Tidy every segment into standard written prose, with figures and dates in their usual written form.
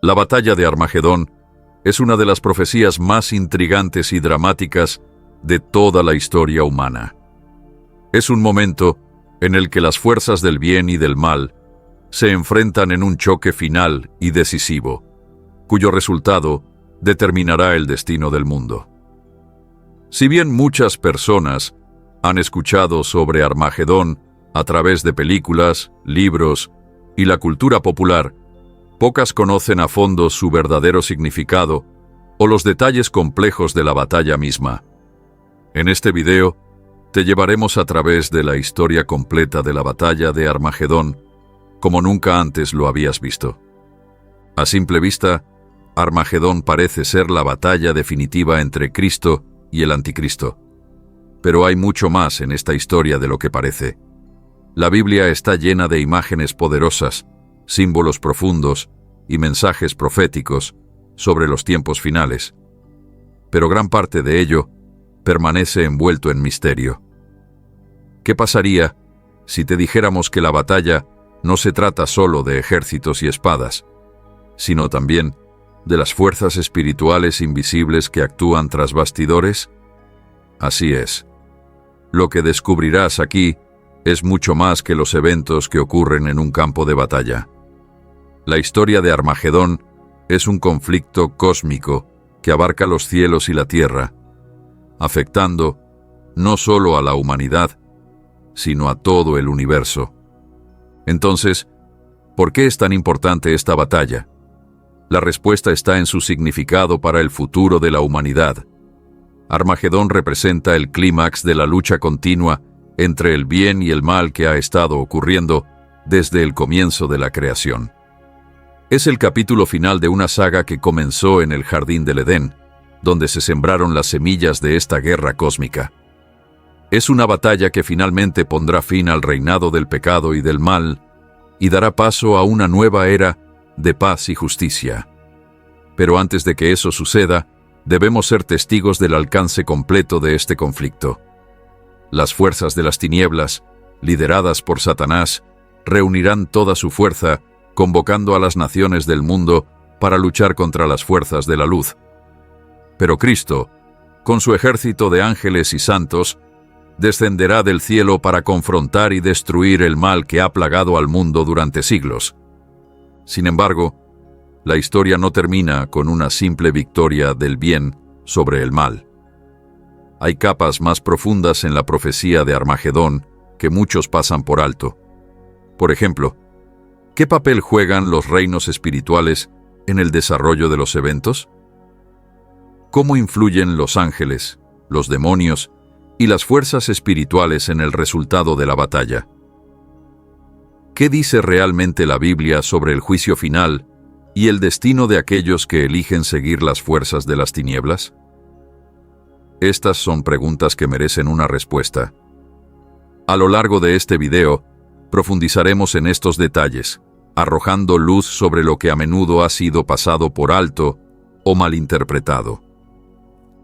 La batalla de Armagedón es una de las profecías más intrigantes y dramáticas de toda la historia humana. Es un momento en el que las fuerzas del bien y del mal se enfrentan en un choque final y decisivo, cuyo resultado determinará el destino del mundo. Si bien muchas personas han escuchado sobre Armagedón a través de películas, libros y la cultura popular, pocas conocen a fondo su verdadero significado o los detalles complejos de la batalla misma. En este video, te llevaremos a través de la historia completa de la batalla de Armagedón, como nunca antes lo habías visto. A simple vista, Armagedón parece ser la batalla definitiva entre Cristo y el Anticristo. Pero hay mucho más en esta historia de lo que parece. La Biblia está llena de imágenes poderosas, símbolos profundos y mensajes proféticos sobre los tiempos finales. Pero gran parte de ello permanece envuelto en misterio. ¿Qué pasaría si te dijéramos que la batalla no se trata solo de ejércitos y espadas, sino también de las fuerzas espirituales invisibles que actúan tras bastidores? Así es. Lo que descubrirás aquí es mucho más que los eventos que ocurren en un campo de batalla. La historia de Armagedón es un conflicto cósmico que abarca los cielos y la tierra, afectando no solo a la humanidad, sino a todo el universo. Entonces, ¿por qué es tan importante esta batalla? La respuesta está en su significado para el futuro de la humanidad. Armagedón representa el clímax de la lucha continua entre el bien y el mal que ha estado ocurriendo desde el comienzo de la creación. Es el capítulo final de una saga que comenzó en el Jardín del Edén, donde se sembraron las semillas de esta guerra cósmica. Es una batalla que finalmente pondrá fin al reinado del pecado y del mal y dará paso a una nueva era de paz y justicia. Pero antes de que eso suceda, debemos ser testigos del alcance completo de este conflicto. Las fuerzas de las tinieblas, lideradas por Satanás, reunirán toda su fuerza, convocando a las naciones del mundo para luchar contra las fuerzas de la luz. Pero Cristo, con su ejército de ángeles y santos, descenderá del cielo para confrontar y destruir el mal que ha plagado al mundo durante siglos. Sin embargo, la historia no termina con una simple victoria del bien sobre el mal. Hay capas más profundas en la profecía de Armagedón que muchos pasan por alto. Por ejemplo, ¿qué papel juegan los reinos espirituales en el desarrollo de los eventos? ¿Cómo influyen los ángeles, los demonios y las fuerzas espirituales en el resultado de la batalla? ¿Qué dice realmente la Biblia sobre el juicio final y el destino de aquellos que eligen seguir las fuerzas de las tinieblas? Estas son preguntas que merecen una respuesta. A lo largo de este video, profundizaremos en estos detalles, arrojando luz sobre lo que a menudo ha sido pasado por alto o malinterpretado.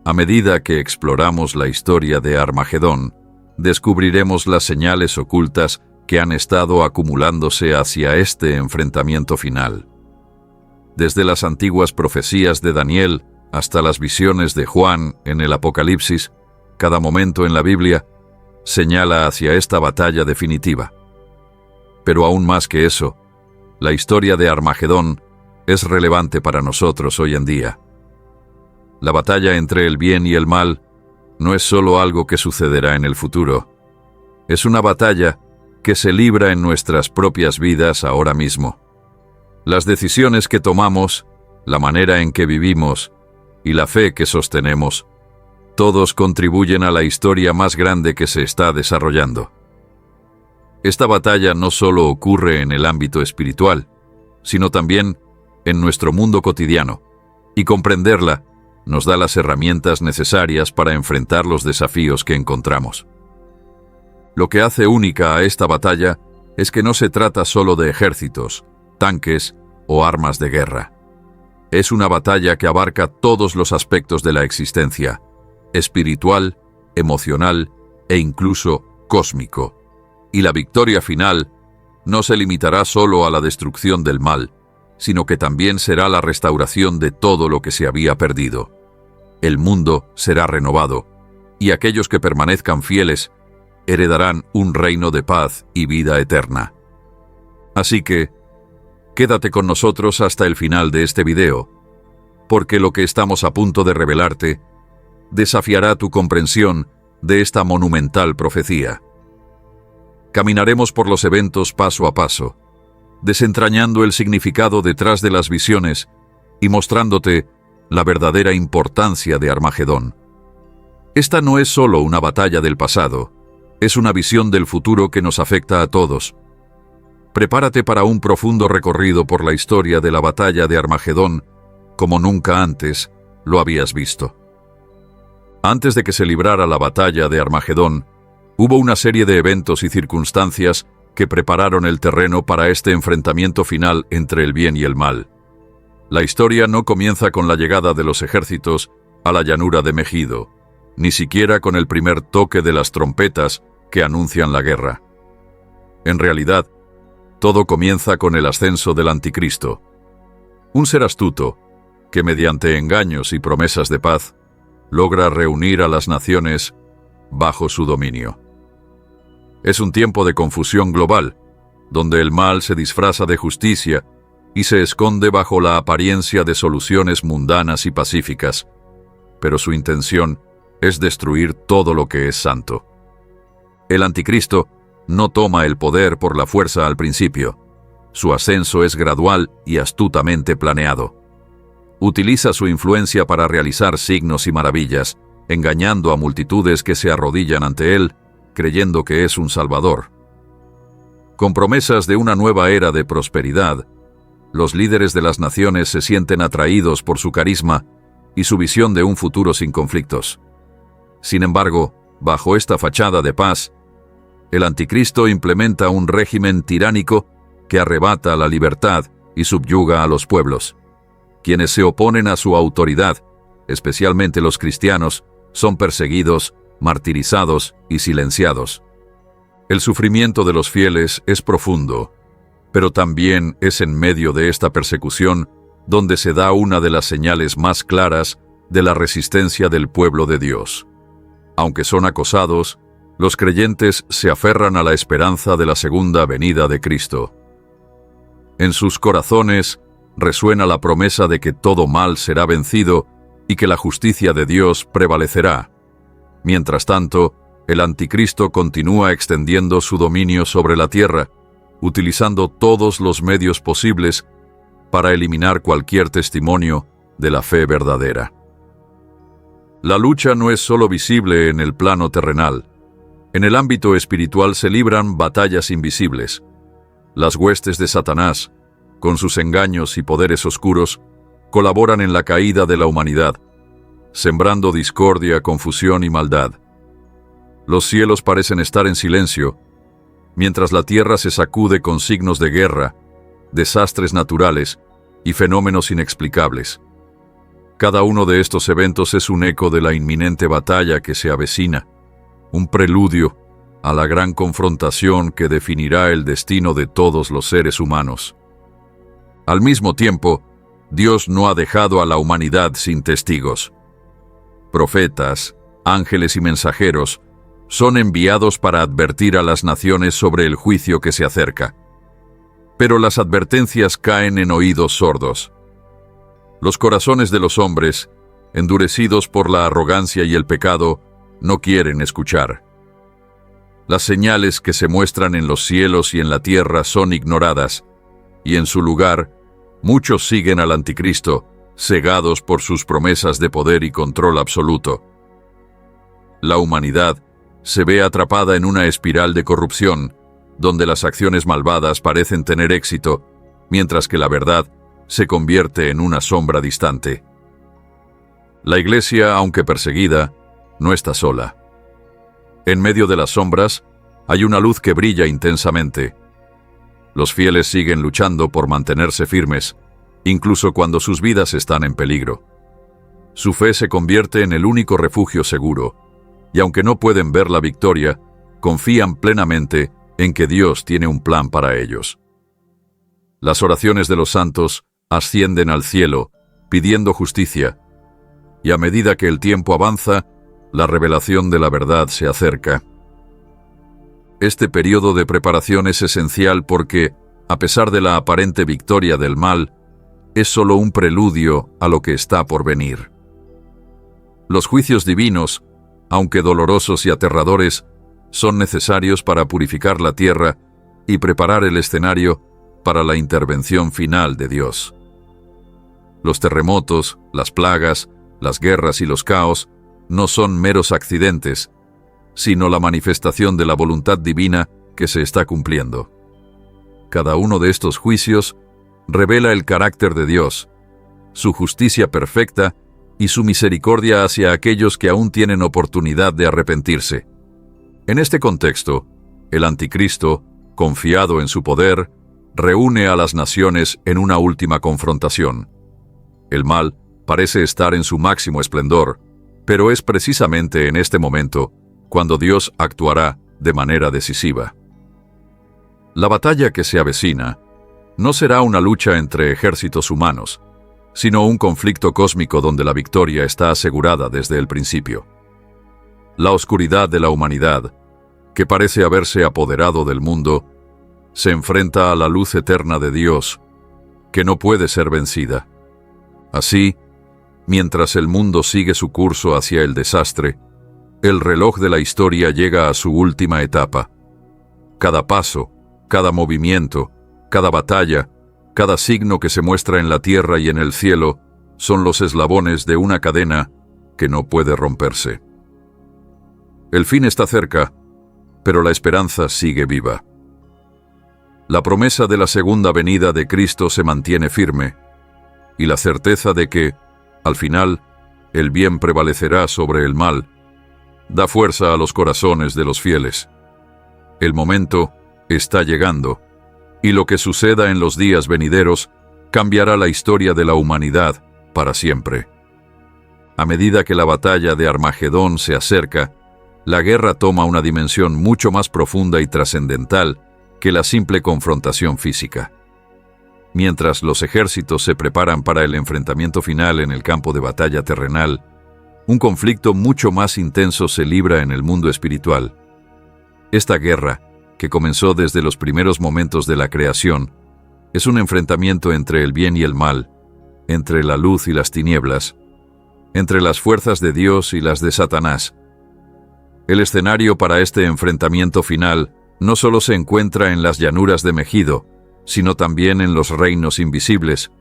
A medida que exploramos la historia de Armagedón, descubriremos las señales ocultas que han estado acumulándose hacia este enfrentamiento final. Desde las antiguas profecías de Daniel hasta las visiones de Juan en el Apocalipsis, cada momento en la Biblia señala hacia esta batalla definitiva. Pero aún más que eso, la historia de Armagedón es relevante para nosotros hoy en día. La batalla entre el bien y el mal no es solo algo que sucederá en el futuro. Es una batalla que se libra en nuestras propias vidas ahora mismo. Las decisiones que tomamos, la manera en que vivimos y la fe que sostenemos, todos contribuyen a la historia más grande que se está desarrollando. Esta batalla no solo ocurre en el ámbito espiritual, sino también en nuestro mundo cotidiano, y comprenderla nos da las herramientas necesarias para enfrentar los desafíos que encontramos. Lo que hace única a esta batalla es que no se trata solo de ejércitos, tanques o armas de guerra. Es una batalla que abarca todos los aspectos de la existencia, espiritual, emocional e incluso cósmico. Y la victoria final no se limitará solo a la destrucción del mal, sino que también será la restauración de todo lo que se había perdido. El mundo será renovado, y aquellos que permanezcan fieles heredarán un reino de paz y vida eterna. Así que, quédate con nosotros hasta el final de este video, porque lo que estamos a punto de revelarte desafiará tu comprensión de esta monumental profecía. Caminaremos por los eventos paso a paso, desentrañando el significado detrás de las visiones y mostrándote la verdadera importancia de Armagedón. Esta no es solo una batalla del pasado, es una visión del futuro que nos afecta a todos. Prepárate para un profundo recorrido por la historia de la batalla de Armagedón como nunca antes lo habías visto. Antes de que se librara la batalla de Armagedón, hubo una serie de eventos y circunstancias que prepararon el terreno para este enfrentamiento final entre el bien y el mal. La historia no comienza con la llegada de los ejércitos a la llanura de Megido, ni siquiera con el primer toque de las trompetas que anuncian la guerra. En realidad, todo comienza con el ascenso del Anticristo, un ser astuto que mediante engaños y promesas de paz logra reunir a las naciones bajo su dominio. Es un tiempo de confusión global, donde el mal se disfraza de justicia y se esconde bajo la apariencia de soluciones mundanas y pacíficas, pero su intención es destruir todo lo que es santo. El Anticristo no toma el poder por la fuerza al principio. Su ascenso es gradual y astutamente planeado. Utiliza su influencia para realizar signos y maravillas, engañando a multitudes que se arrodillan ante él, creyendo que es un salvador. Con promesas de una nueva era de prosperidad, los líderes de las naciones se sienten atraídos por su carisma y su visión de un futuro sin conflictos. Sin embargo, bajo esta fachada de paz, el Anticristo implementa un régimen tiránico que arrebata la libertad y subyuga a los pueblos. Quienes se oponen a su autoridad, especialmente los cristianos, son perseguidos, martirizados y silenciados. El sufrimiento de los fieles es profundo, pero también es en medio de esta persecución donde se da una de las señales más claras de la resistencia del pueblo de Dios. Aunque son acosados, los creyentes se aferran a la esperanza de la segunda venida de Cristo. En sus corazones resuena la promesa de que todo mal será vencido y que la justicia de Dios prevalecerá. Mientras tanto, el Anticristo continúa extendiendo su dominio sobre la tierra, utilizando todos los medios posibles para eliminar cualquier testimonio de la fe verdadera. La lucha no es solo visible en el plano terrenal. En el ámbito espiritual se libran batallas invisibles. Las huestes de Satanás, con sus engaños y poderes oscuros, colaboran en la caída de la humanidad, sembrando discordia, confusión y maldad. Los cielos parecen estar en silencio, mientras la tierra se sacude con signos de guerra, desastres naturales y fenómenos inexplicables. Cada uno de estos eventos es un eco de la inminente batalla que se avecina, un preludio a la gran confrontación que definirá el destino de todos los seres humanos. Al mismo tiempo, Dios no ha dejado a la humanidad sin testigos. Profetas, ángeles y mensajeros son enviados para advertir a las naciones sobre el juicio que se acerca. Pero las advertencias caen en oídos sordos. Los corazones de los hombres, endurecidos por la arrogancia y el pecado, no quieren escuchar. Las señales que se muestran en los cielos y en la tierra son ignoradas, y en su lugar, muchos siguen al Anticristo, cegados por sus promesas de poder y control absoluto. La humanidad se ve atrapada en una espiral de corrupción, donde las acciones malvadas parecen tener éxito, mientras que la verdad se convierte en una sombra distante. La Iglesia, aunque perseguida, no está sola. En medio de las sombras, hay una luz que brilla intensamente. Los fieles siguen luchando por mantenerse firmes, incluso cuando sus vidas están en peligro. Su fe se convierte en el único refugio seguro, y aunque no pueden ver la victoria, confían plenamente en que Dios tiene un plan para ellos. Las oraciones de los santos ascienden al cielo, pidiendo justicia, y a medida que el tiempo avanza, la revelación de la verdad se acerca. Este periodo de preparación es esencial porque, a pesar de la aparente victoria del mal, es solo un preludio a lo que está por venir. Los juicios divinos, aunque dolorosos y aterradores, son necesarios para purificar la tierra y preparar el escenario para la intervención final de Dios. Los terremotos, las plagas, las guerras y los caos no son meros accidentes, sino la manifestación de la voluntad divina que se está cumpliendo. Cada uno de estos juicios revela el carácter de Dios, su justicia perfecta y su misericordia hacia aquellos que aún tienen oportunidad de arrepentirse. En este contexto, el Anticristo, confiado en su poder, reúne a las naciones en una última confrontación. El mal parece estar en su máximo esplendor, pero es precisamente en este momento cuando Dios actuará de manera decisiva. La batalla que se avecina no será una lucha entre ejércitos humanos, sino un conflicto cósmico donde la victoria está asegurada desde el principio. La oscuridad de la humanidad, que parece haberse apoderado del mundo, se enfrenta a la luz eterna de Dios, que no puede ser vencida. Así, mientras el mundo sigue su curso hacia el desastre, el reloj de la historia llega a su última etapa. Cada paso, cada movimiento, cada batalla, cada signo que se muestra en la tierra y en el cielo son los eslabones de una cadena que no puede romperse. El fin está cerca, pero la esperanza sigue viva. La promesa de la segunda venida de Cristo se mantiene firme, y la certeza de que, al final, el bien prevalecerá sobre el mal, da fuerza a los corazones de los fieles. El momento está llegando, y lo que suceda en los días venideros cambiará la historia de la humanidad para siempre. A medida que la batalla de Armagedón se acerca, la guerra toma una dimensión mucho más profunda y trascendental que la simple confrontación física. Mientras los ejércitos se preparan para el enfrentamiento final en el campo de batalla terrenal, un conflicto mucho más intenso se libra en el mundo espiritual. Esta guerra, que comenzó desde los primeros momentos de la creación, es un enfrentamiento entre el bien y el mal, entre la luz y las tinieblas, entre las fuerzas de Dios y las de Satanás. El escenario para este enfrentamiento final no solo se encuentra en las llanuras de Megido, sino también en los reinos invisibles,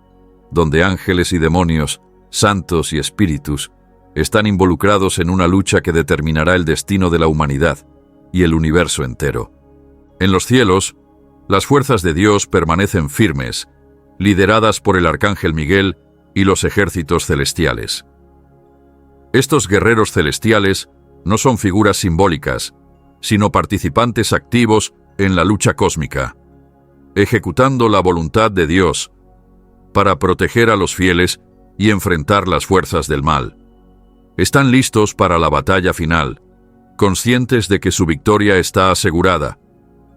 donde ángeles y demonios, santos y espíritus, están involucrados en una lucha que determinará el destino de la humanidad y el universo entero. En los cielos, las fuerzas de Dios permanecen firmes, lideradas por el arcángel Miguel y los ejércitos celestiales. Estos guerreros celestiales no son figuras simbólicas, sino participantes activos en la lucha cósmica, ejecutando la voluntad de Dios para proteger a los fieles y enfrentar las fuerzas del mal. Están listos para la batalla final, conscientes de que su victoria está asegurada,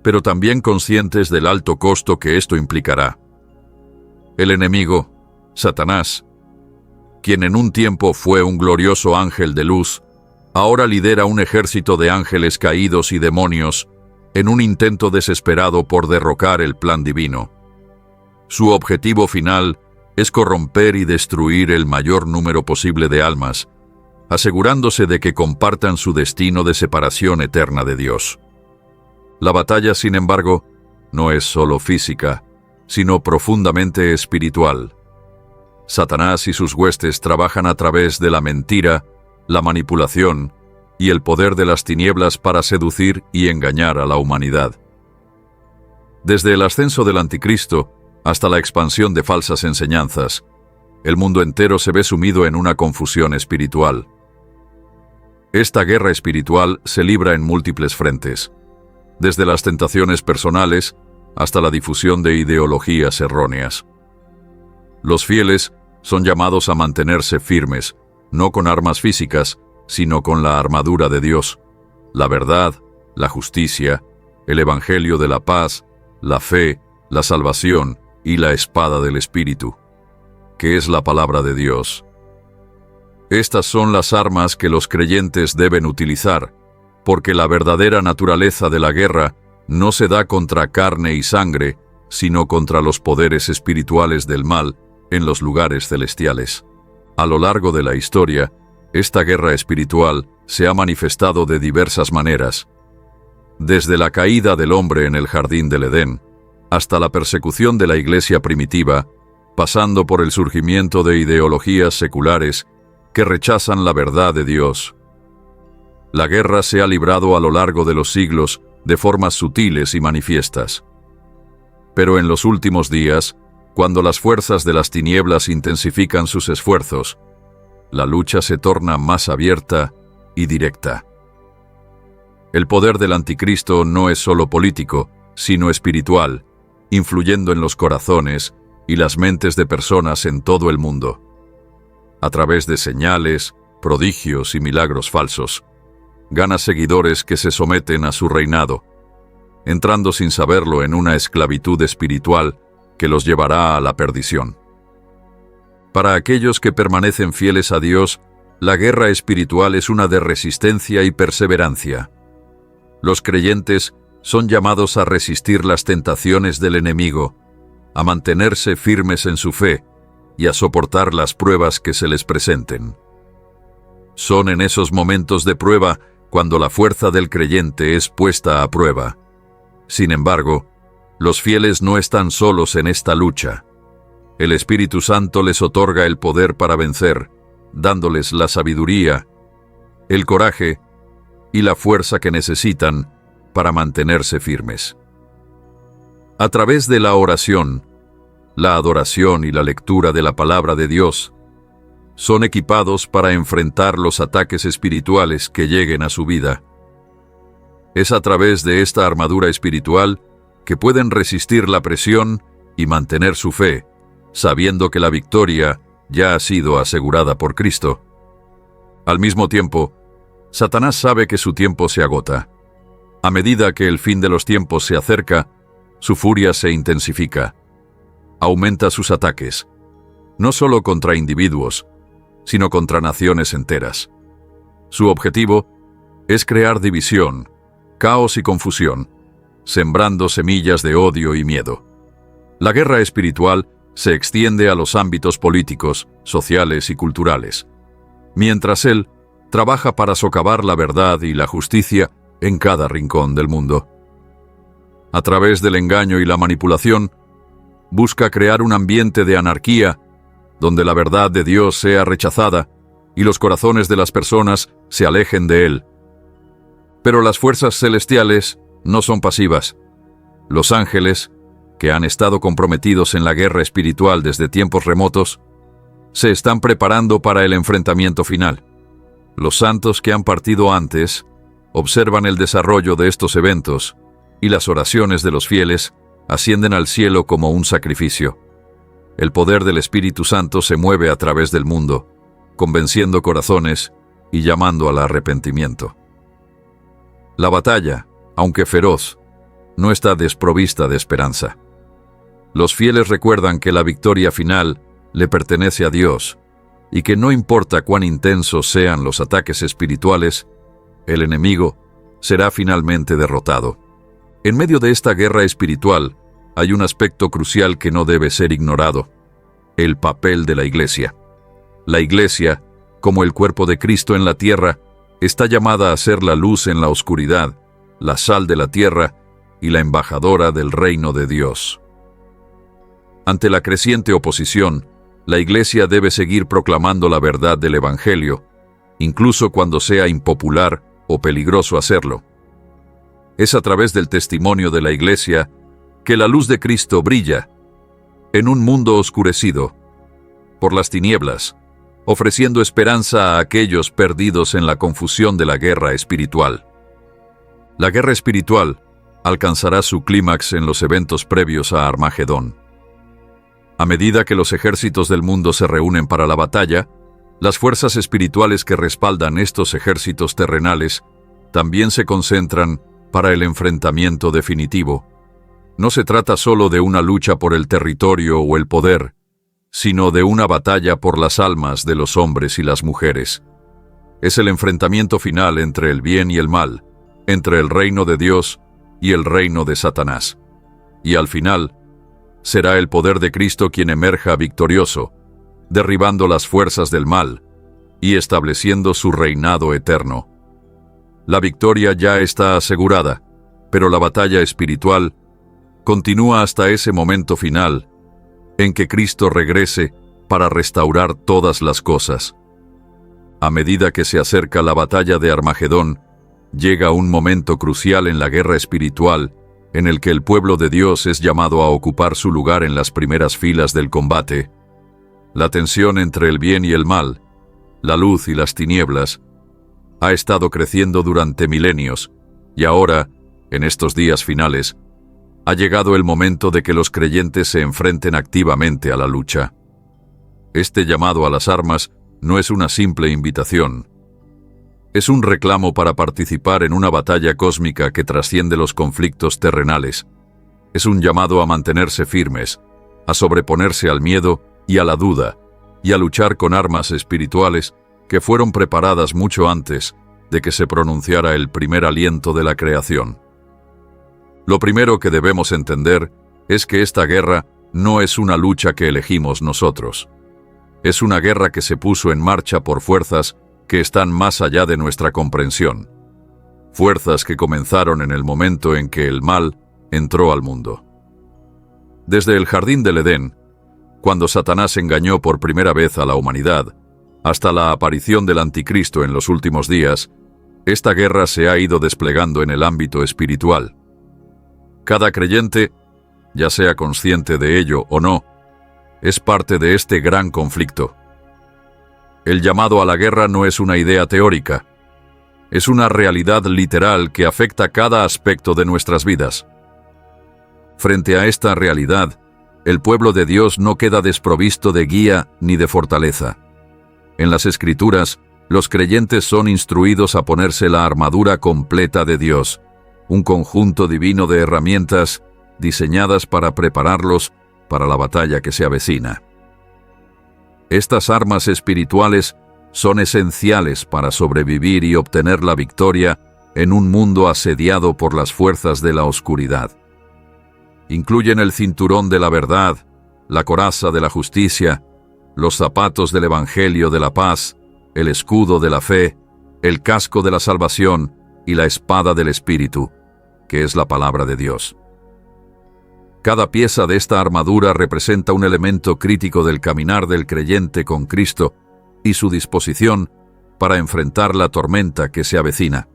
pero también conscientes del alto costo que esto implicará. El enemigo, Satanás, quien en un tiempo fue un glorioso ángel de luz, ahora lidera un ejército de ángeles caídos y demonios en un intento desesperado por derrocar el plan divino. Su objetivo final es corromper y destruir el mayor número posible de almas, asegurándose de que compartan su destino de separación eterna de Dios. La batalla, sin embargo, no es solo física, sino profundamente espiritual. Satanás y sus huestes trabajan a través de la mentira, la manipulación y el poder de las tinieblas para seducir y engañar a la humanidad. Desde el ascenso del Anticristo hasta la expansión de falsas enseñanzas, el mundo entero se ve sumido en una confusión espiritual. Esta guerra espiritual se libra en múltiples frentes, desde las tentaciones personales hasta la difusión de ideologías erróneas. Los fieles son llamados a mantenerse firmes, no con armas físicas, sino con la armadura de Dios, la verdad, la justicia, el evangelio de la paz, la fe, la salvación y la espada del Espíritu. que es la palabra de Dios. Estas son las armas que los creyentes deben utilizar, porque la verdadera naturaleza de la guerra no se da contra carne y sangre, sino contra los poderes espirituales del mal en los lugares celestiales. A lo largo de la historia, esta guerra espiritual se ha manifestado de diversas maneras, desde la caída del hombre en el jardín del Edén, hasta la persecución de la Iglesia primitiva, pasando por el surgimiento de ideologías seculares que rechazan la verdad de Dios. La guerra se ha librado a lo largo de los siglos de formas sutiles y manifiestas. Pero en los últimos días, cuando las fuerzas de las tinieblas intensifican sus esfuerzos, la lucha se torna más abierta y directa. El poder del anticristo no es solo político, sino espiritual, influyendo en los corazones y las mentes de personas en todo el mundo. A través de señales, prodigios y milagros falsos, gana seguidores que se someten a su reinado, entrando sin saberlo en una esclavitud espiritual que los llevará a la perdición. Para aquellos que permanecen fieles a Dios, la guerra espiritual es una de resistencia y perseverancia. Los creyentes son llamados a resistir las tentaciones del enemigo, a mantenerse firmes en su fe y a soportar las pruebas que se les presenten. Son en esos momentos de prueba cuando la fuerza del creyente es puesta a prueba. Sin embargo, los fieles no están solos en esta lucha. El Espíritu Santo les otorga el poder para vencer, dándoles la sabiduría, el coraje y la fuerza que necesitan para mantenerse firmes. A través de la oración, la adoración y la lectura de la palabra de Dios, son equipados para enfrentar los ataques espirituales que lleguen a su vida. Es a través de esta armadura espiritual que pueden resistir la presión y mantener su fe, sabiendo que la victoria ya ha sido asegurada por Cristo. Al mismo tiempo, Satanás sabe que su tiempo se agota. A medida que el fin de los tiempos se acerca, su furia se intensifica. Aumenta sus ataques, no solo contra individuos, sino contra naciones enteras. Su objetivo es crear división, caos y confusión, sembrando semillas de odio y miedo. La guerra espiritual se extiende a los ámbitos políticos, sociales y culturales, mientras él trabaja para socavar la verdad y la justicia en cada rincón del mundo. A través del engaño y la manipulación, busca crear un ambiente de anarquía donde la verdad de Dios sea rechazada y los corazones de las personas se alejen de él. Pero las fuerzas celestiales no son pasivas. Los ángeles, que han estado comprometidos en la guerra espiritual desde tiempos remotos, se están preparando para el enfrentamiento final. Los santos que han partido antes observan el desarrollo de estos eventos y las oraciones de los fieles ascienden al cielo como un sacrificio. El poder del Espíritu Santo se mueve a través del mundo, convenciendo corazones y llamando al arrepentimiento. La batalla, aunque feroz, no está desprovista de esperanza. Los fieles recuerdan que la victoria final le pertenece a Dios y que no importa cuán intensos sean los ataques espirituales, el enemigo será finalmente derrotado. En medio de esta guerra espiritual hay un aspecto crucial que no debe ser ignorado: el papel de la Iglesia. La Iglesia, como el cuerpo de Cristo en la tierra, está llamada a ser la luz en la oscuridad, la sal de la tierra y la embajadora del reino de Dios. Ante la creciente oposición, la Iglesia debe seguir proclamando la verdad del Evangelio, incluso cuando sea impopular o peligroso hacerlo. Es a través del testimonio de la Iglesia que la luz de Cristo brilla en un mundo oscurecido por las tinieblas, ofreciendo esperanza a aquellos perdidos en la confusión de la guerra espiritual. La guerra espiritual alcanzará su clímax en los eventos previos a Armagedón. A medida que los ejércitos del mundo se reúnen para la batalla, las fuerzas espirituales que respaldan estos ejércitos terrenales también se concentran para el enfrentamiento definitivo. No se trata solo de una lucha por el territorio o el poder, sino de una batalla por las almas de los hombres y las mujeres. Es el enfrentamiento final entre el bien y el mal, entre el reino de Dios y el reino de Satanás. Y al final, será el poder de Cristo quien emerja victorioso, derribando las fuerzas del mal y estableciendo su reinado eterno. La victoria ya está asegurada, pero la batalla espiritual continúa hasta ese momento final en que Cristo regrese para restaurar todas las cosas. A medida que se acerca la batalla de Armagedón, llega un momento crucial en la guerra espiritual en el que el pueblo de Dios es llamado a ocupar su lugar en las primeras filas del combate. La tensión entre el bien y el mal, la luz y las tinieblas, ha estado creciendo durante milenios, y ahora, en estos días finales, ha llegado el momento de que los creyentes se enfrenten activamente a la lucha. Este llamado a las armas no es una simple invitación. Es un reclamo para participar en una batalla cósmica que trasciende los conflictos terrenales. Es un llamado a mantenerse firmes, a sobreponerse al miedo y a la duda, y a luchar con armas espirituales que fueron preparadas mucho antes de que se pronunciara el primer aliento de la creación. Lo primero que debemos entender es que esta guerra no es una lucha que elegimos nosotros. Es una guerra que se puso en marcha por fuerzas que están más allá de nuestra comprensión. Fuerzas que comenzaron en el momento en que el mal entró al mundo. Desde el jardín del Edén, cuando Satanás engañó por primera vez a la humanidad, hasta la aparición del Anticristo en los últimos días, esta guerra se ha ido desplegando en el ámbito espiritual. Cada creyente, ya sea consciente de ello o no, es parte de este gran conflicto. El llamado a la guerra no es una idea teórica, es una realidad literal que afecta cada aspecto de nuestras vidas. Frente a esta realidad, el pueblo de Dios no queda desprovisto de guía ni de fortaleza. En las Escrituras, los creyentes son instruidos a ponerse la armadura completa de Dios, un conjunto divino de herramientas diseñadas para prepararlos para la batalla que se avecina. Estas armas espirituales son esenciales para sobrevivir y obtener la victoria en un mundo asediado por las fuerzas de la oscuridad. Incluyen el cinturón de la verdad, la coraza de la justicia, los zapatos del Evangelio de la paz, el escudo de la fe, el casco de la salvación y la espada del Espíritu, que es la palabra de Dios. Cada pieza de esta armadura representa un elemento crítico del caminar del creyente con Cristo y su disposición para enfrentar la tormenta que se avecina.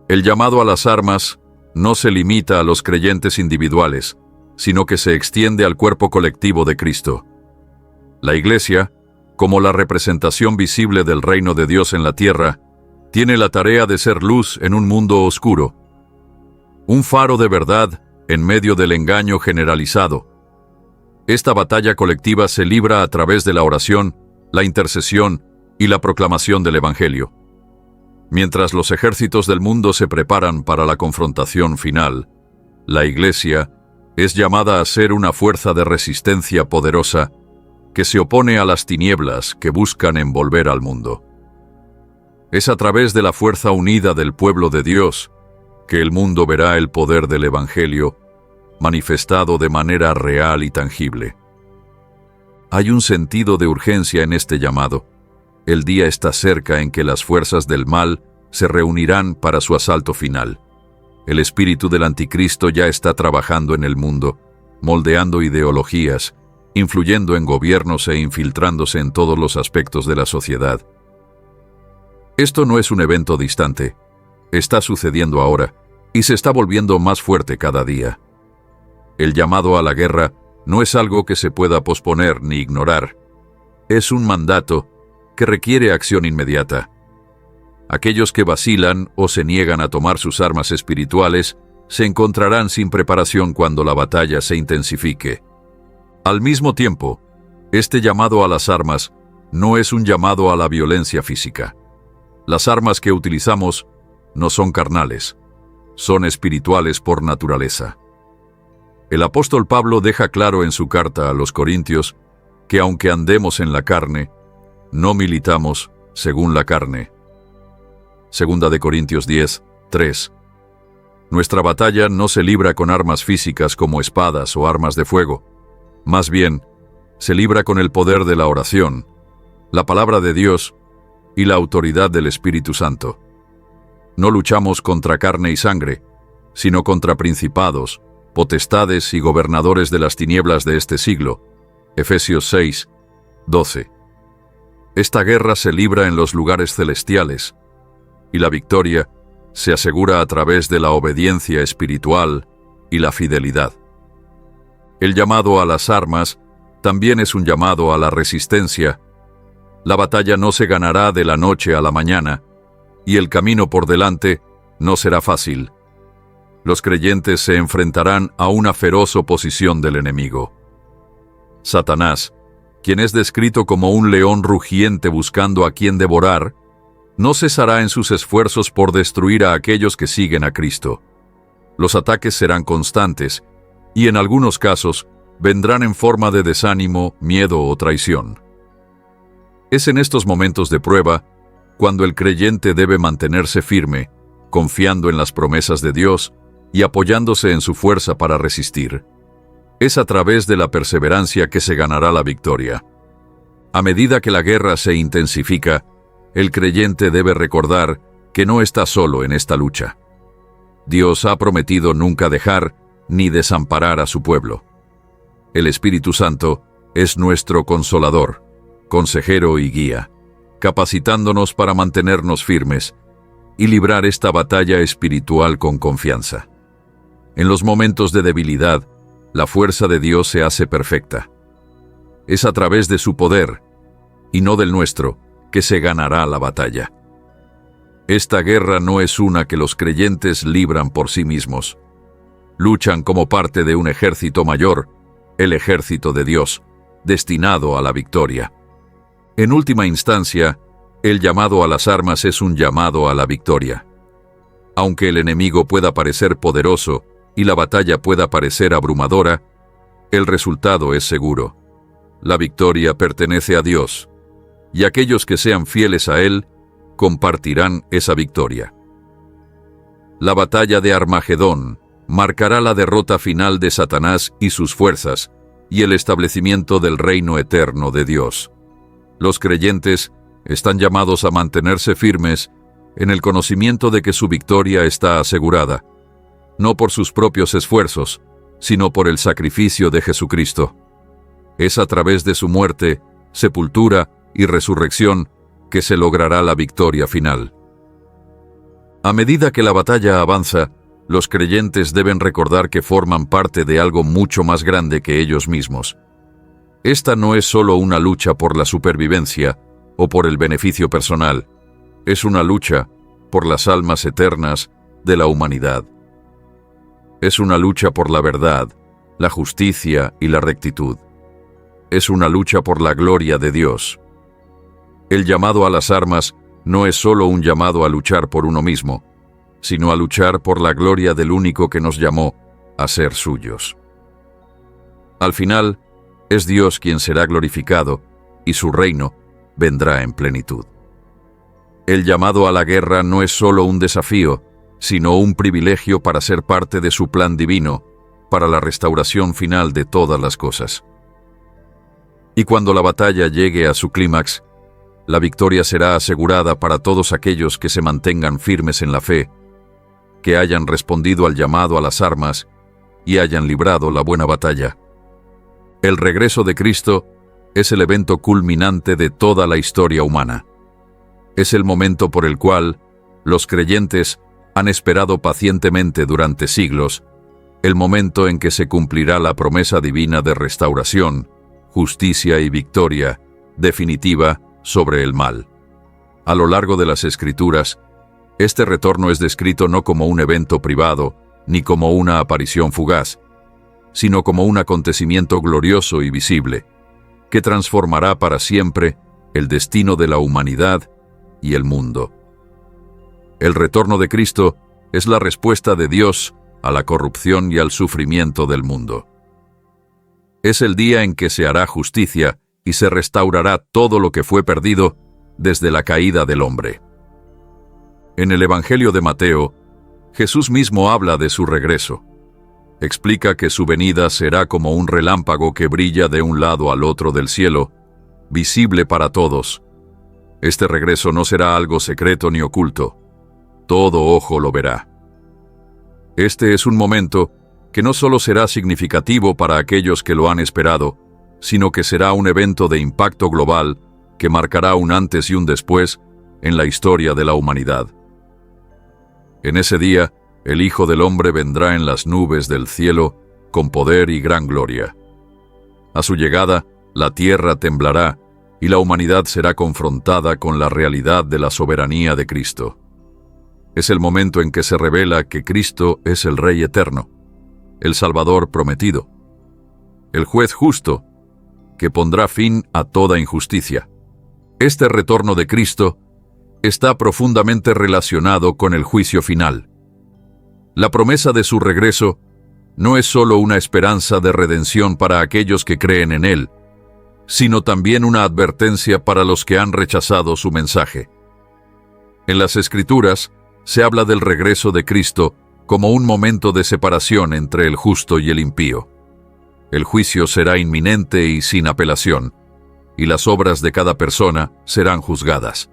El llamado a las armas no se limita a los creyentes individuales, sino que se extiende al cuerpo colectivo de Cristo. La Iglesia, como la representación visible del reino de Dios en la tierra, tiene la tarea de ser luz en un mundo oscuro, un faro de verdad en medio del engaño generalizado. Esta batalla colectiva se libra a través de la oración, la intercesión y la proclamación del Evangelio. Mientras los ejércitos del mundo se preparan para la confrontación final, la Iglesia es llamada a ser una fuerza de resistencia poderosa que se opone a las tinieblas que buscan envolver al mundo. Es a través de la fuerza unida del pueblo de Dios que el mundo verá el poder del Evangelio manifestado de manera real y tangible. Hay un sentido de urgencia en este llamado. El día está cerca en que las fuerzas del mal se reunirán para su asalto final. El espíritu del Anticristo ya está trabajando en el mundo, moldeando ideologías, influyendo en gobiernos e infiltrándose en todos los aspectos de la sociedad. Esto no es un evento distante. Está sucediendo ahora y se está volviendo más fuerte cada día. El llamado a la guerra no es algo que se pueda posponer ni ignorar. Es un mandato que requiere acción inmediata. Aquellos que vacilan o se niegan a tomar sus armas espirituales se encontrarán sin preparación cuando la batalla se intensifique. Al mismo tiempo, este llamado a las armas no es un llamado a la violencia física. Las armas que utilizamos no son carnales, son espirituales por naturaleza. El apóstol Pablo deja claro en su carta a los Corintios que aunque andemos en la carne, no militamos según la carne. Segunda de Corintios 10, 3. Nuestra batalla no se libra con armas físicas como espadas o armas de fuego. Más bien, se libra con el poder de la oración, la palabra de Dios y la autoridad del Espíritu Santo. No luchamos contra carne y sangre, sino contra principados, potestades y gobernadores de las tinieblas de este siglo. Efesios 6, 12. Esta guerra se libra en los lugares celestiales, y la victoria se asegura a través de la obediencia espiritual y la fidelidad. El llamado a las armas también es un llamado a la resistencia. La batalla no se ganará de la noche a la mañana, y el camino por delante no será fácil. Los creyentes se enfrentarán a una feroz oposición del enemigo. Satanás, quien es descrito como un león rugiente buscando a quien devorar, no cesará en sus esfuerzos por destruir a aquellos que siguen a Cristo. Los ataques serán constantes, y en algunos casos vendrán en forma de desánimo, miedo o traición. Es en estos momentos de prueba cuando el creyente debe mantenerse firme, confiando en las promesas de Dios y apoyándose en su fuerza para resistir. Es a través de la perseverancia que se ganará la victoria. A medida que la guerra se intensifica, el creyente debe recordar que no está solo en esta lucha. Dios ha prometido nunca dejar ni desamparar a su pueblo. El Espíritu Santo es nuestro consolador, consejero y guía, capacitándonos para mantenernos firmes y librar esta batalla espiritual con confianza. En los momentos de debilidad, la fuerza de Dios se hace perfecta. Es a través de su poder, y no del nuestro, que se ganará la batalla. Esta guerra no es una que los creyentes libran por sí mismos. Luchan como parte de un ejército mayor, el ejército de Dios, destinado a la victoria. En última instancia, el llamado a las armas es un llamado a la victoria. Aunque el enemigo pueda parecer poderoso y la batalla pueda parecer abrumadora, el resultado es seguro. La victoria pertenece a Dios, y aquellos que sean fieles a Él compartirán esa victoria. La batalla de Armagedón marcará la derrota final de Satanás y sus fuerzas y el establecimiento del reino eterno de Dios. Los creyentes están llamados a mantenerse firmes en el conocimiento de que su victoria está asegurada, no por sus propios esfuerzos, sino por el sacrificio de Jesucristo. Es a través de su muerte, sepultura y resurrección que se logrará la victoria final. A medida que la batalla avanza, los creyentes deben recordar que forman parte de algo mucho más grande que ellos mismos. Esta no es solo una lucha por la supervivencia o por el beneficio personal, es una lucha por las almas eternas de la humanidad. Es una lucha por la verdad, la justicia y la rectitud. Es una lucha por la gloria de Dios. El llamado a las armas no es solo un llamado a luchar por uno mismo, sino a luchar por la gloria del único que nos llamó a ser suyos. Al final, es Dios quien será glorificado y su reino vendrá en plenitud. El llamado a la guerra no es solo un desafío, sino un privilegio para ser parte de su plan divino, para la restauración final de todas las cosas. Y cuando la batalla llegue a su clímax, la victoria será asegurada para todos aquellos que se mantengan firmes en la fe, que hayan respondido al llamado a las armas y hayan librado la buena batalla. El regreso de Cristo es el evento culminante de toda la historia humana. Es el momento por el cual los creyentes han esperado pacientemente durante siglos, el momento en que se cumplirá la promesa divina de restauración, justicia y victoria definitiva sobre el mal. A lo largo de las Escrituras, este retorno es descrito no como un evento privado, ni como una aparición fugaz, sino como un acontecimiento glorioso y visible, que transformará para siempre el destino de la humanidad y el mundo. El retorno de Cristo es la respuesta de Dios a la corrupción y al sufrimiento del mundo. Es el día en que se hará justicia y se restaurará todo lo que fue perdido desde la caída del hombre. En el Evangelio de Mateo, Jesús mismo habla de su regreso. Explica que su venida será como un relámpago que brilla de un lado al otro del cielo, visible para todos. Este regreso no será algo secreto ni oculto. Todo ojo lo verá. Este es un momento que no solo será significativo para aquellos que lo han esperado, sino que será un evento de impacto global que marcará un antes y un después en la historia de la humanidad. En ese día, el Hijo del Hombre vendrá en las nubes del cielo con poder y gran gloria. A su llegada, la tierra temblará y la humanidad será confrontada con la realidad de la soberanía de Cristo. Es el momento en que se revela que Cristo es el Rey eterno, el Salvador prometido, el juez justo, que pondrá fin a toda injusticia. Este retorno de Cristo está profundamente relacionado con el juicio final. La promesa de su regreso no es solo una esperanza de redención para aquellos que creen en Él, sino también una advertencia para los que han rechazado su mensaje. En las Escrituras se habla del regreso de Cristo como un momento de separación entre el justo y el impío. El juicio será inminente y sin apelación, y las obras de cada persona serán juzgadas.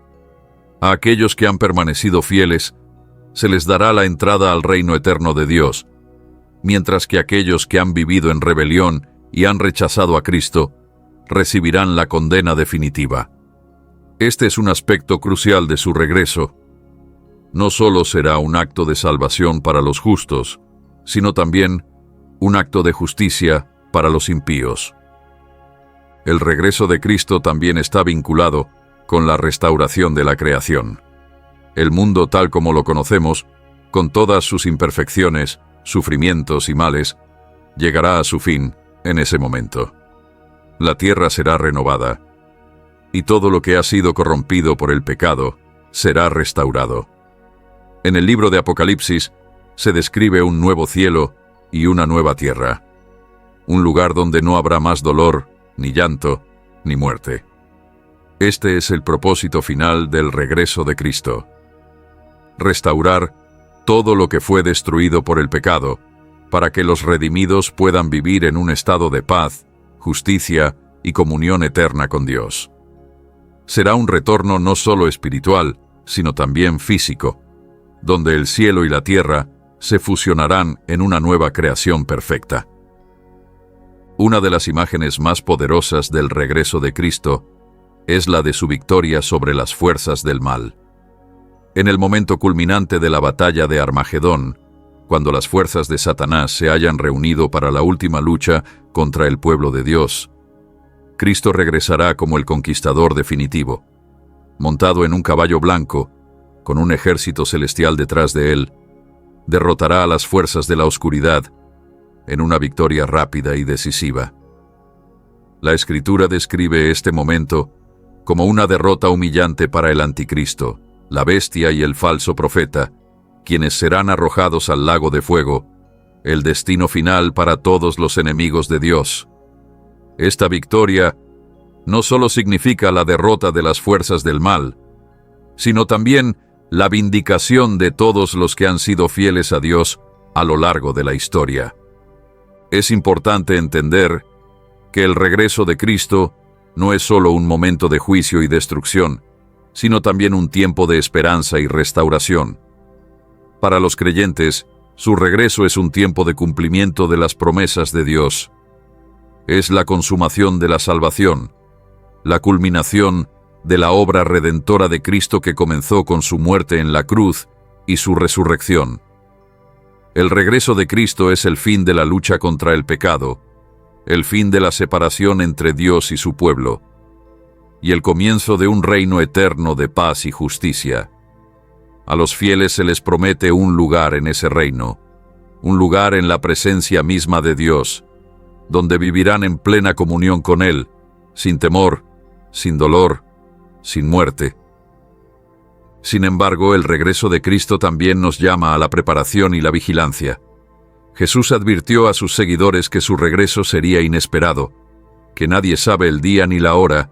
A aquellos que han permanecido fieles, se les dará la entrada al reino eterno de Dios, mientras que aquellos que han vivido en rebelión y han rechazado a Cristo, recibirán la condena definitiva. Este es un aspecto crucial de su regreso. No solo será un acto de salvación para los justos, sino también un acto de justicia para los impíos. El regreso de Cristo también está vinculado con la restauración de la creación. El mundo tal como lo conocemos, con todas sus imperfecciones, sufrimientos y males, llegará a su fin en ese momento. La tierra será renovada, y todo lo que ha sido corrompido por el pecado será restaurado. En el libro de Apocalipsis se describe un nuevo cielo y una nueva tierra, un lugar donde no habrá más dolor, ni llanto, ni muerte. Este es el propósito final del regreso de Cristo: restaurar todo lo que fue destruido por el pecado, para que los redimidos puedan vivir en un estado de paz, justicia y comunión eterna con Dios. Será un retorno no solo espiritual, sino también físico, donde el cielo y la tierra se fusionarán en una nueva creación perfecta. Una de las imágenes más poderosas del regreso de Cristo es la de su victoria sobre las fuerzas del mal. En el momento culminante de la batalla de Armagedón, cuando las fuerzas de Satanás se hayan reunido para la última lucha contra el pueblo de Dios, Cristo regresará como el conquistador definitivo, montado en un caballo blanco, con un ejército celestial detrás de él. Derrotará a las fuerzas de la oscuridad en una victoria rápida y decisiva. La Escritura describe este momento como una derrota humillante para el anticristo, la bestia y el falso profeta, quienes serán arrojados al lago de fuego, el destino final para todos los enemigos de Dios. Esta victoria no solo significa la derrota de las fuerzas del mal, sino también la vindicación de todos los que han sido fieles a Dios a lo largo de la historia. Es importante entender que el regreso de Cristo no es solo un momento de juicio y destrucción, sino también un tiempo de esperanza y restauración. Para los creyentes, su regreso es un tiempo de cumplimiento de las promesas de Dios. Es la consumación de la salvación, la culminación de la obra redentora de Cristo que comenzó con su muerte en la cruz y su resurrección. El regreso de Cristo es el fin de la lucha contra el pecado, el fin de la separación entre Dios y su pueblo, y el comienzo de un reino eterno de paz y justicia. A los fieles se les promete un lugar en ese reino, un lugar en la presencia misma de Dios, donde vivirán en plena comunión con Él, sin temor, sin dolor, sin muerte. Sin embargo, el regreso de Cristo también nos llama a la preparación y la vigilancia. Jesús advirtió a sus seguidores que su regreso sería inesperado, que nadie sabe el día ni la hora,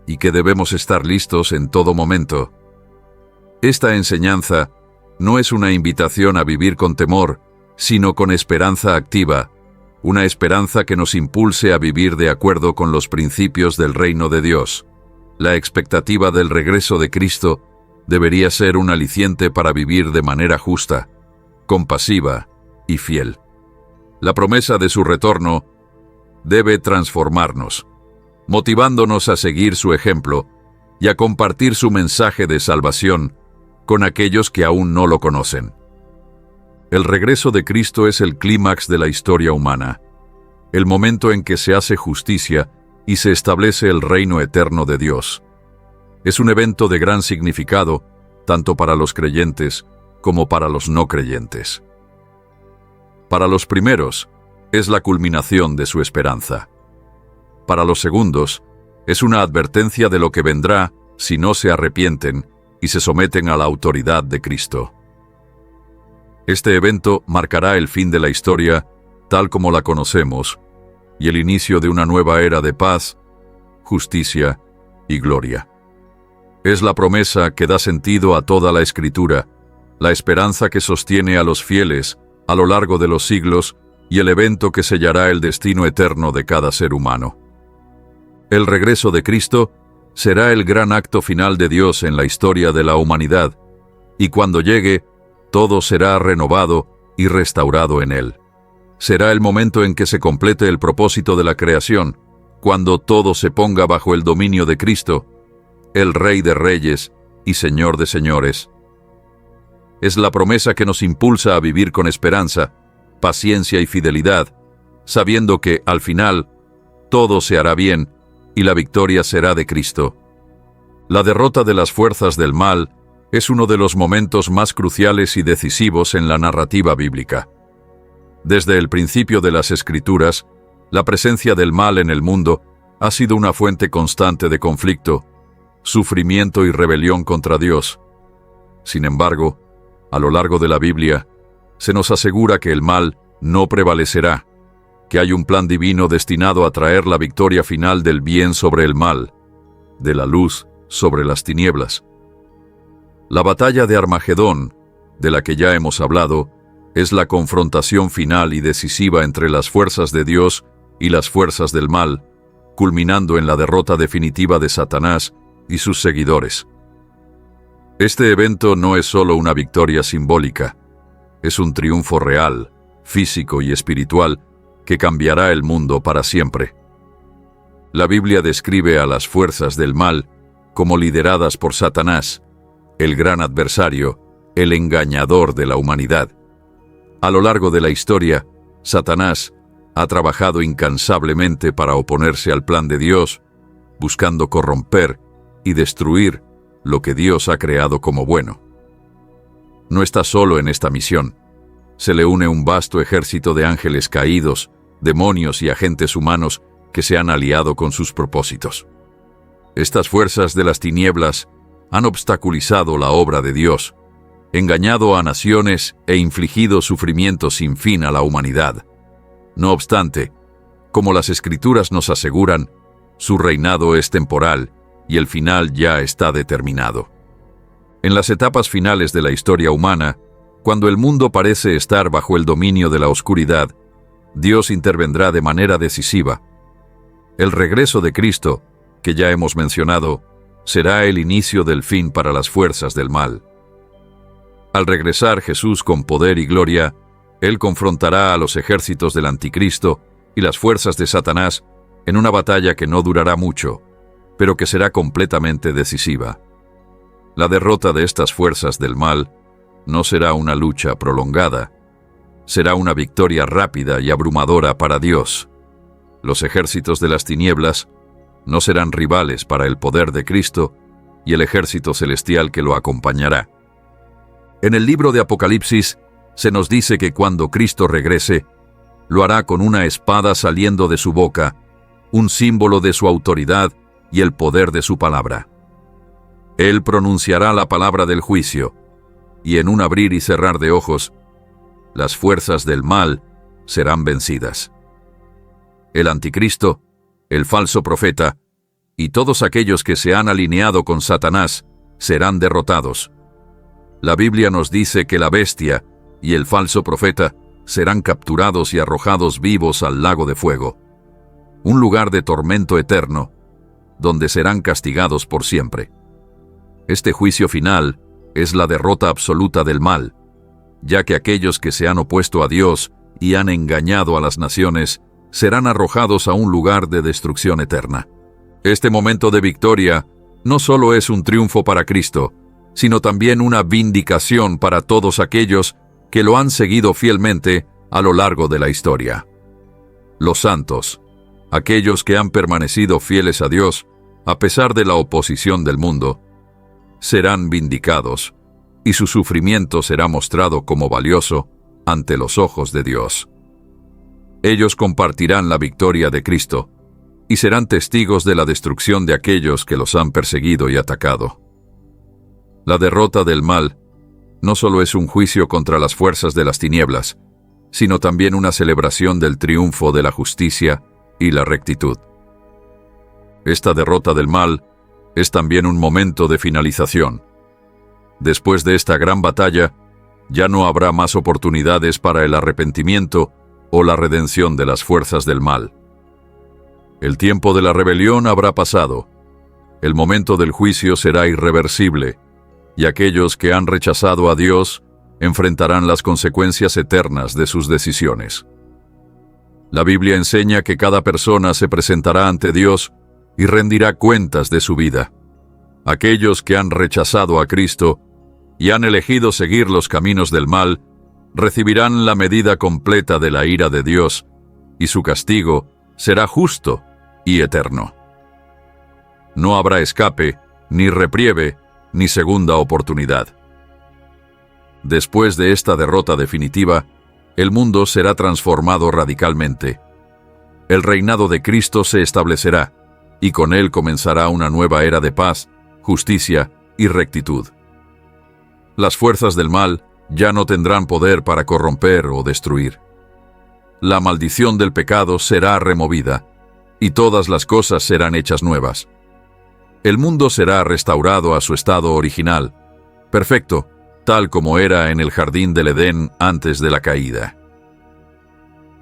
y que debemos estar listos en todo momento. Esta enseñanza no es una invitación a vivir con temor, sino con esperanza activa, una esperanza que nos impulse a vivir de acuerdo con los principios del reino de Dios. La expectativa del regreso de Cristo debería ser un aliciente para vivir de manera justa, compasiva y fiel. La promesa de su retorno debe transformarnos, motivándonos a seguir su ejemplo y a compartir su mensaje de salvación con aquellos que aún no lo conocen. El regreso de Cristo es el clímax de la historia humana, el momento en que se hace justicia y se establece el reino eterno de Dios. Es un evento de gran significado, tanto para los creyentes como para los no creyentes. Para los primeros, es la culminación de su esperanza. Para los segundos, es una advertencia de lo que vendrá si no se arrepienten y se someten a la autoridad de Cristo. Este evento marcará el fin de la historia tal como la conocemos y el inicio de una nueva era de paz, justicia y gloria. Es la promesa que da sentido a toda la Escritura, la esperanza que sostiene a los fieles a lo largo de los siglos y el evento que sellará el destino eterno de cada ser humano. El regreso de Cristo será el gran acto final de Dios en la historia de la humanidad, y cuando llegue, todo será renovado y restaurado en Él. Será el momento en que se complete el propósito de la creación, cuando todo se ponga bajo el dominio de Cristo, el Rey de Reyes y Señor de Señores. Es la promesa que nos impulsa a vivir con esperanza, paciencia y fidelidad, sabiendo que, al final, todo se hará bien y la victoria será de Cristo. La derrota de las fuerzas del mal es uno de los momentos más cruciales y decisivos en la narrativa bíblica. Desde el principio de las Escrituras, la presencia del mal en el mundo ha sido una fuente constante de conflicto, sufrimiento y rebelión contra Dios. Sin embargo, a lo largo de la Biblia, se nos asegura que el mal no prevalecerá, que hay un plan divino destinado a traer la victoria final del bien sobre el mal, de la luz sobre las tinieblas. La batalla de Armagedón, de la que ya hemos hablado, es la confrontación final y decisiva entre las fuerzas de Dios y las fuerzas del mal, culminando en la derrota definitiva de Satanás y sus seguidores. Este evento no es solo una victoria simbólica, es un triunfo real, físico y espiritual que cambiará el mundo para siempre. La Biblia describe a las fuerzas del mal como lideradas por Satanás, el gran adversario, el engañador de la humanidad. A lo largo de la historia, Satanás ha trabajado incansablemente para oponerse al plan de Dios, buscando corromper y destruir lo que Dios ha creado como bueno. No está solo en esta misión. Se le une un vasto ejército de ángeles caídos, demonios y agentes humanos que se han aliado con sus propósitos. Estas fuerzas de las tinieblas han obstaculizado la obra de Dios, engañado a naciones e infligido sufrimiento sin fin a la humanidad. No obstante, como las Escrituras nos aseguran, su reinado es temporal y el final ya está determinado. En las etapas finales de la historia humana, cuando el mundo parece estar bajo el dominio de la oscuridad, Dios intervendrá de manera decisiva. El regreso de Cristo, que ya hemos mencionado, será el inicio del fin para las fuerzas del mal. Al regresar Jesús con poder y gloria, Él confrontará a los ejércitos del Anticristo y las fuerzas de Satanás en una batalla que no durará mucho, pero que será completamente decisiva. La derrota de estas fuerzas del mal no será una lucha prolongada, será una victoria rápida y abrumadora para Dios. Los ejércitos de las tinieblas no serán rivales para el poder de Cristo y el ejército celestial que lo acompañará. En el libro de Apocalipsis se nos dice que cuando Cristo regrese, lo hará con una espada saliendo de su boca, un símbolo de su autoridad y el poder de su palabra. Él pronunciará la palabra del juicio, y en un abrir y cerrar de ojos, las fuerzas del mal serán vencidas. El Anticristo el falso profeta y todos aquellos que se han alineado con Satanás serán derrotados. La Biblia nos dice que la bestia y el falso profeta serán capturados y arrojados vivos al lago de fuego, un lugar de tormento eterno, donde serán castigados por siempre. Este juicio final es la derrota absoluta del mal, ya que aquellos que se han opuesto a Dios y han engañado a las naciones serán arrojados a un lugar de destrucción eterna. Este momento de victoria no solo es un triunfo para Cristo, sino también una vindicación para todos aquellos que lo han seguido fielmente a lo largo de la historia. Los santos, aquellos que han permanecido fieles a Dios a pesar de la oposición del mundo, serán vindicados, y su sufrimiento será mostrado como valioso ante los ojos de Dios. Ellos compartirán la victoria de Cristo y serán testigos de la destrucción de aquellos que los han perseguido y atacado. La derrota del mal no solo es un juicio contra las fuerzas de las tinieblas, sino también una celebración del triunfo de la justicia y la rectitud. Esta derrota del mal es también un momento de finalización. Después de esta gran batalla, ya no habrá más oportunidades para el arrepentimiento o la redención de las fuerzas del mal. El tiempo de la rebelión habrá pasado. El momento del juicio será irreversible, y aquellos que han rechazado a Dios enfrentarán las consecuencias eternas de sus decisiones. La Biblia enseña que cada persona se presentará ante Dios y rendirá cuentas de su vida. Aquellos que han rechazado a Cristo y han elegido seguir los caminos del mal, recibirán la medida completa de la ira de Dios, y su castigo será justo y eterno. No habrá escape, ni reprieve, ni segunda oportunidad. Después de esta derrota definitiva, el mundo será transformado radicalmente. El reinado de Cristo se establecerá, y con él comenzará una nueva era de paz, justicia y rectitud. Las fuerzas del mal ya no tendrán poder para corromper o destruir. La maldición del pecado será removida, y todas las cosas serán hechas nuevas. El mundo será restaurado a su estado original, perfecto, tal como era en el jardín del Edén antes de la caída.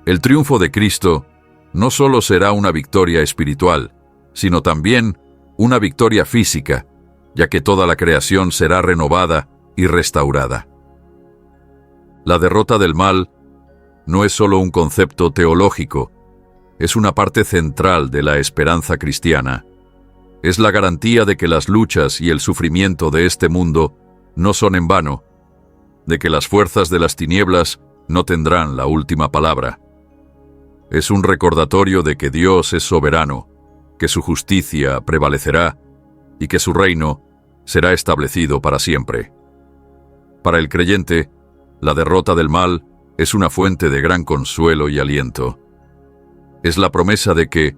El triunfo de Cristo no solo será una victoria espiritual, sino también una victoria física, ya que toda la creación será renovada y restaurada. La derrota del mal no es solo un concepto teológico, es una parte central de la esperanza cristiana. Es la garantía de que las luchas y el sufrimiento de este mundo no son en vano, de que las fuerzas de las tinieblas no tendrán la última palabra. Es un recordatorio de que Dios es soberano, que su justicia prevalecerá y que su reino será establecido para siempre. Para el creyente, la derrota del mal es una fuente de gran consuelo y aliento. Es la promesa de que,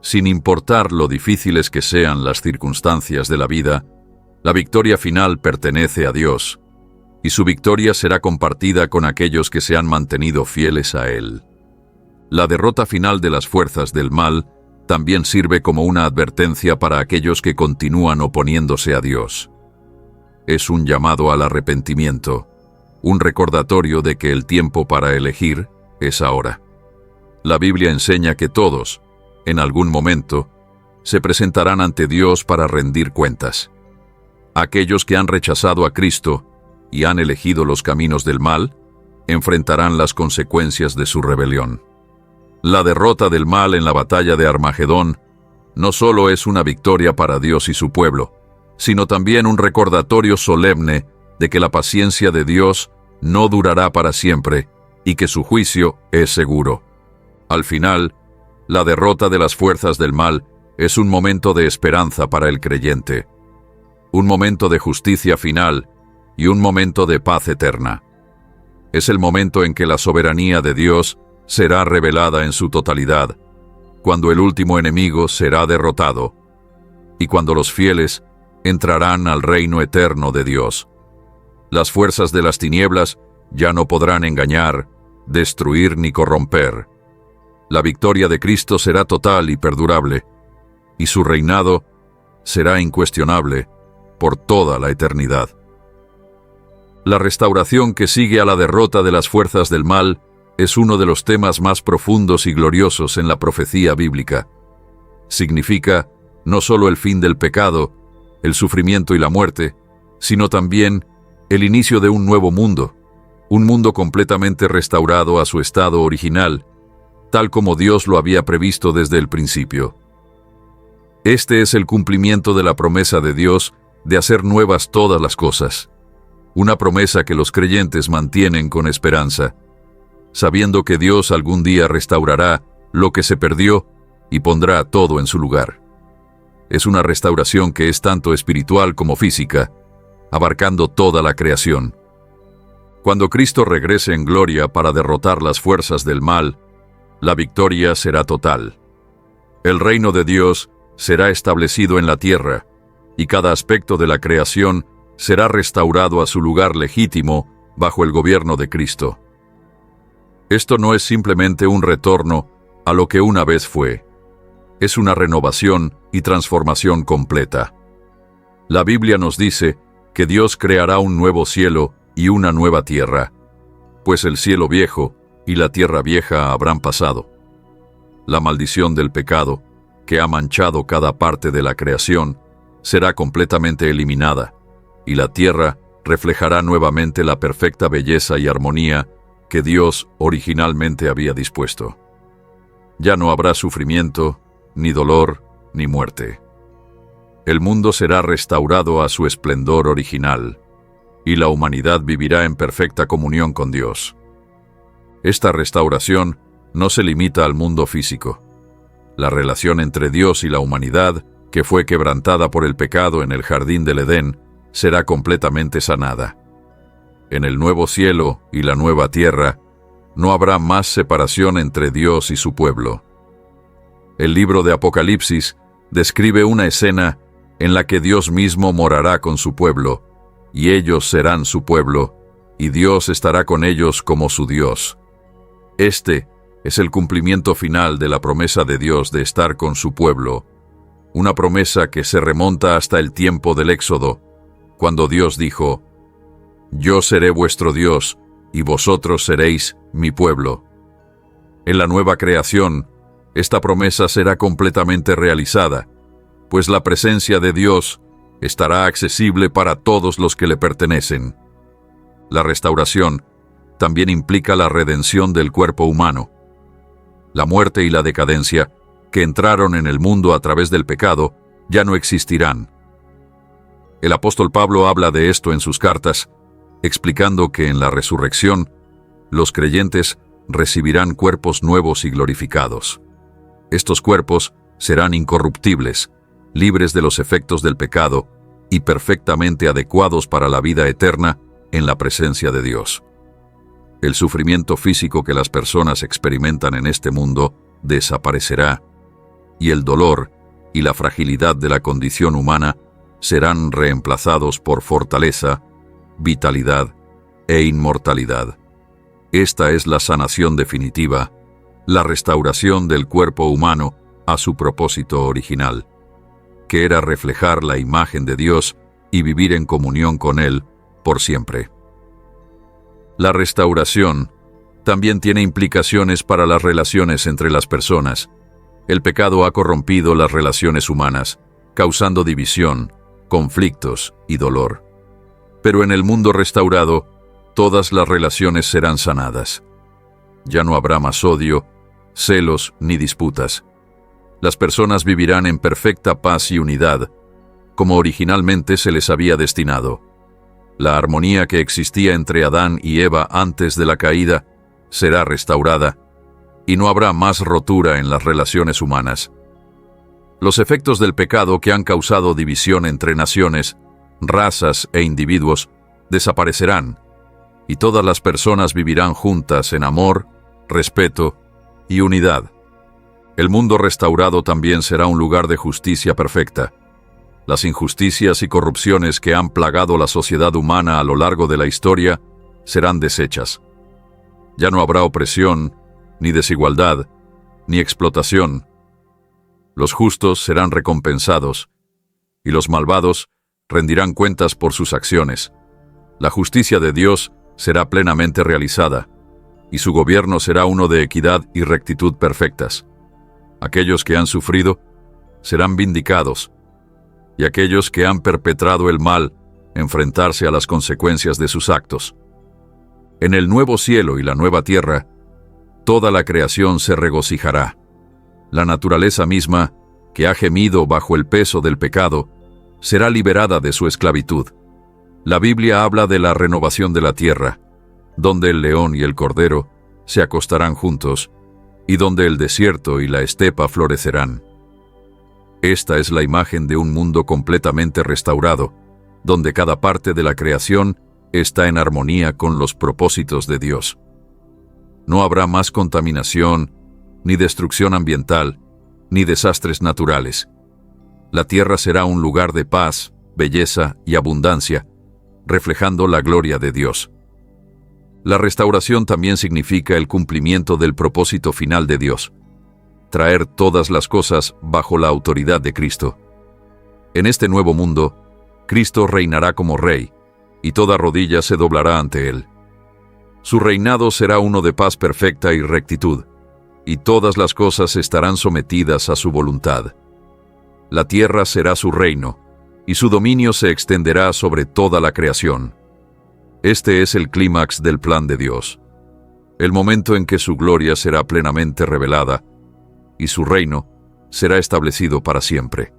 sin importar lo difíciles que sean las circunstancias de la vida, la victoria final pertenece a Dios, y su victoria será compartida con aquellos que se han mantenido fieles a Él. La derrota final de las fuerzas del mal también sirve como una advertencia para aquellos que continúan oponiéndose a Dios. Es un llamado al arrepentimiento, un recordatorio de que el tiempo para elegir es ahora. La Biblia enseña que todos, en algún momento, se presentarán ante Dios para rendir cuentas. Aquellos que han rechazado a Cristo y han elegido los caminos del mal, enfrentarán las consecuencias de su rebelión. La derrota del mal en la batalla de Armagedón no solo es una victoria para Dios y su pueblo, sino también un recordatorio solemne de que la paciencia de Dios no durará para siempre y que su juicio es seguro. Al final, la derrota de las fuerzas del mal es un momento de esperanza para el creyente, un momento de justicia final y un momento de paz eterna. Es el momento en que la soberanía de Dios será revelada en su totalidad, cuando el último enemigo será derrotado, y cuando los fieles entrarán al reino eterno de Dios. Las fuerzas de las tinieblas ya no podrán engañar, destruir ni corromper. La victoria de Cristo será total y perdurable, y su reinado será incuestionable por toda la eternidad. La restauración que sigue a la derrota de las fuerzas del mal es uno de los temas más profundos y gloriosos en la profecía bíblica. Significa no solo el fin del pecado, el sufrimiento y la muerte, sino también el inicio de un nuevo mundo, un mundo completamente restaurado a su estado original, tal como Dios lo había previsto desde el principio. Este es el cumplimiento de la promesa de Dios de hacer nuevas todas las cosas, una promesa que los creyentes mantienen con esperanza, sabiendo que Dios algún día restaurará lo que se perdió y pondrá todo en su lugar. Es una restauración que es tanto espiritual como física, abarcando toda la creación. Cuando Cristo regrese en gloria para derrotar las fuerzas del mal, la victoria será total. El reino de Dios será establecido en la tierra, y cada aspecto de la creación será restaurado a su lugar legítimo bajo el gobierno de Cristo. Esto no es simplemente un retorno a lo que una vez fue. Es una renovación y transformación completa. La Biblia nos dice que Dios creará un nuevo cielo y una nueva tierra, pues el cielo viejo y la tierra vieja habrán pasado. La maldición del pecado, que ha manchado cada parte de la creación, será completamente eliminada, y la tierra reflejará nuevamente la perfecta belleza y armonía que Dios originalmente había dispuesto. Ya no habrá sufrimiento, ni dolor, ni muerte. El mundo será restaurado a su esplendor original, y la humanidad vivirá en perfecta comunión con Dios. Esta restauración no se limita al mundo físico. La relación entre Dios y la humanidad, que fue quebrantada por el pecado en el jardín del Edén, será completamente sanada. En el nuevo cielo y la nueva tierra, no habrá más separación entre Dios y su pueblo. El libro de Apocalipsis describe una escena en la que Dios mismo morará con su pueblo, y ellos serán su pueblo, y Dios estará con ellos como su Dios. Este es el cumplimiento final de la promesa de Dios de estar con su pueblo, una promesa que se remonta hasta el tiempo del Éxodo, cuando Dios dijo: «Yo seré vuestro Dios, y vosotros seréis mi pueblo». En la nueva creación, esta promesa será completamente realizada, pues la presencia de Dios estará accesible para todos los que le pertenecen. La restauración también implica la redención del cuerpo humano. La muerte y la decadencia, que entraron en el mundo a través del pecado, ya no existirán. El apóstol Pablo habla de esto en sus cartas, explicando que en la resurrección, los creyentes recibirán cuerpos nuevos y glorificados. Estos cuerpos serán incorruptibles, libres de los efectos del pecado y perfectamente adecuados para la vida eterna en la presencia de Dios. El sufrimiento físico que las personas experimentan en este mundo desaparecerá, y el dolor y la fragilidad de la condición humana serán reemplazados por fortaleza, vitalidad e inmortalidad. Esta es la sanación definitiva, la restauración del cuerpo humano a su propósito original, que era reflejar la imagen de Dios y vivir en comunión con Él por siempre. La restauración también tiene implicaciones para las relaciones entre las personas. El pecado ha corrompido las relaciones humanas, causando división, conflictos y dolor. Pero en el mundo restaurado, todas las relaciones serán sanadas. Ya no habrá más odio, celos ni disputas. Las personas vivirán en perfecta paz y unidad, como originalmente se les había destinado. La armonía que existía entre Adán y Eva antes de la caída será restaurada, y no habrá más rotura en las relaciones humanas. Los efectos del pecado que han causado división entre naciones, razas e individuos desaparecerán, y todas las personas vivirán juntas en amor, respeto y unidad. El mundo restaurado también será un lugar de justicia perfecta. Las injusticias y corrupciones que han plagado la sociedad humana a lo largo de la historia serán deshechas. Ya no habrá opresión ni desigualdad, ni explotación. Los justos serán recompensados, y los malvados rendirán cuentas por sus acciones. La justicia de Dios será plenamente realizada, y su gobierno será uno de equidad y rectitud perfectas. Aquellos que han sufrido serán vindicados, y aquellos que han perpetrado el mal enfrentarse a las consecuencias de sus actos. En el nuevo cielo y la nueva tierra, toda la creación se regocijará. La naturaleza misma, que ha gemido bajo el peso del pecado, será liberada de su esclavitud. La Biblia habla de la renovación de la tierra, donde el león y el cordero se acostarán juntos, y donde el desierto y la estepa florecerán. Esta es la imagen de un mundo completamente restaurado, donde cada parte de la creación está en armonía con los propósitos de Dios. No habrá más contaminación, ni destrucción ambiental, ni desastres naturales. La tierra será un lugar de paz, belleza y abundancia, reflejando la gloria de Dios. La restauración también significa el cumplimiento del propósito final de Dios: traer todas las cosas bajo la autoridad de Cristo. En este nuevo mundo, Cristo reinará como Rey, y toda rodilla se doblará ante Él. Su reinado será uno de paz perfecta y rectitud, y todas las cosas estarán sometidas a su voluntad. La tierra será su reino, y su dominio se extenderá sobre toda la creación. Este es el clímax del plan de Dios, el momento en que su gloria será plenamente revelada, y su reino será establecido para siempre.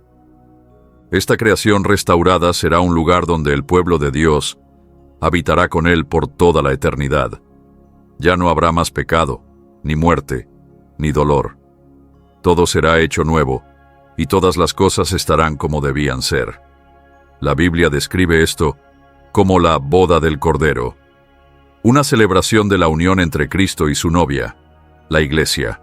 Esta creación restaurada será un lugar donde el pueblo de Dios habitará con Él por toda la eternidad. Ya no habrá más pecado, ni muerte, ni dolor. Todo será hecho nuevo, y todas las cosas estarán como debían ser. La Biblia describe esto como la boda del Cordero, una celebración de la unión entre Cristo y su novia, la Iglesia.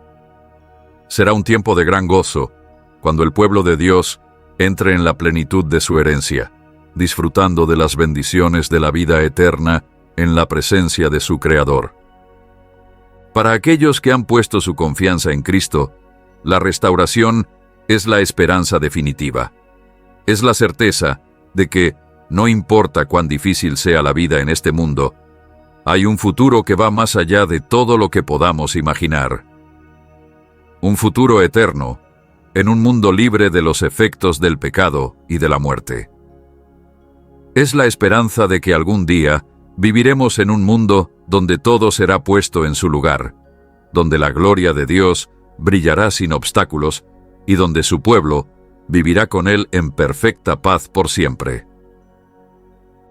Será un tiempo de gran gozo, cuando el pueblo de Dios entre en la plenitud de su herencia, disfrutando de las bendiciones de la vida eterna en la presencia de su Creador. Para aquellos que han puesto su confianza en Cristo, la restauración es la esperanza definitiva. Es la certeza de que, no importa cuán difícil sea la vida en este mundo, hay un futuro que va más allá de todo lo que podamos imaginar. Un futuro eterno, en un mundo libre de los efectos del pecado y de la muerte. Es la esperanza de que algún día viviremos en un mundo donde todo será puesto en su lugar, donde la gloria de Dios brillará sin obstáculos y donde su pueblo vivirá con Él en perfecta paz por siempre.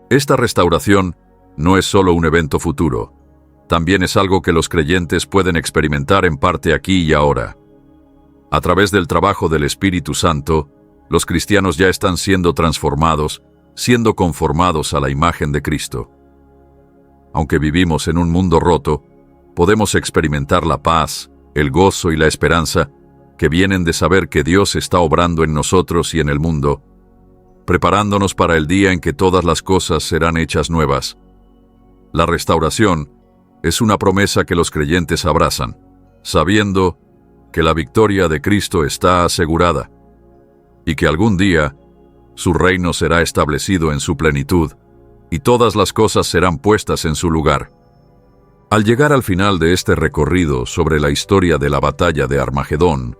Esta restauración no es solo un evento futuro, también es algo que los creyentes pueden experimentar en parte aquí y ahora. A través del trabajo del Espíritu Santo, los cristianos ya están siendo transformados, siendo conformados a la imagen de Cristo. Aunque vivimos en un mundo roto, podemos experimentar la paz, el gozo y la esperanza que vienen de saber que Dios está obrando en nosotros y en el mundo, preparándonos para el día en que todas las cosas serán hechas nuevas. La restauración es una promesa que los creyentes abrazan, sabiendo que la victoria de Cristo está asegurada y que algún día su reino será establecido en su plenitud y todas las cosas serán puestas en su lugar. Al llegar al final de este recorrido sobre la historia de la batalla de Armagedón,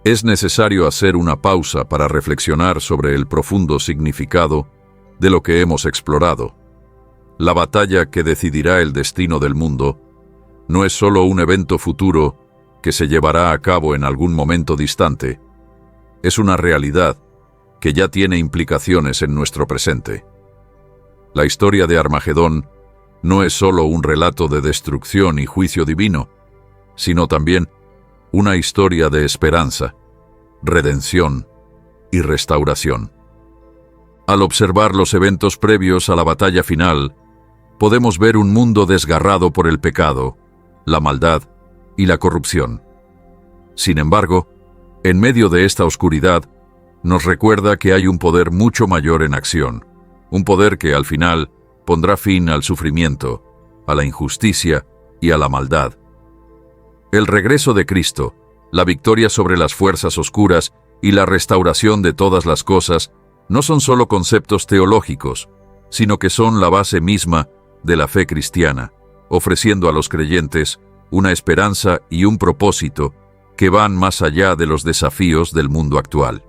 es necesario hacer una pausa para reflexionar sobre el profundo significado de lo que hemos explorado. La batalla que decidirá el destino del mundo no es solo un evento futuro que se llevará a cabo en algún momento distante. Es una realidad que ya tiene implicaciones en nuestro presente. La historia de Armagedón no es solo un relato de destrucción y juicio divino, sino también una historia de esperanza, redención y restauración. Al observar los eventos previos a la batalla final, podemos ver un mundo desgarrado por el pecado, la maldad y la corrupción. Sin embargo, en medio de esta oscuridad, nos recuerda que hay un poder mucho mayor en acción, un poder que al final pondrá fin al sufrimiento, a la injusticia y a la maldad. El regreso de Cristo La victoria sobre las fuerzas oscuras y la restauración de todas las cosas no son solo conceptos teológicos, sino que son la base misma de la fe cristiana, ofreciendo a los creyentes una esperanza y un propósito que van más allá de los desafíos del mundo actual.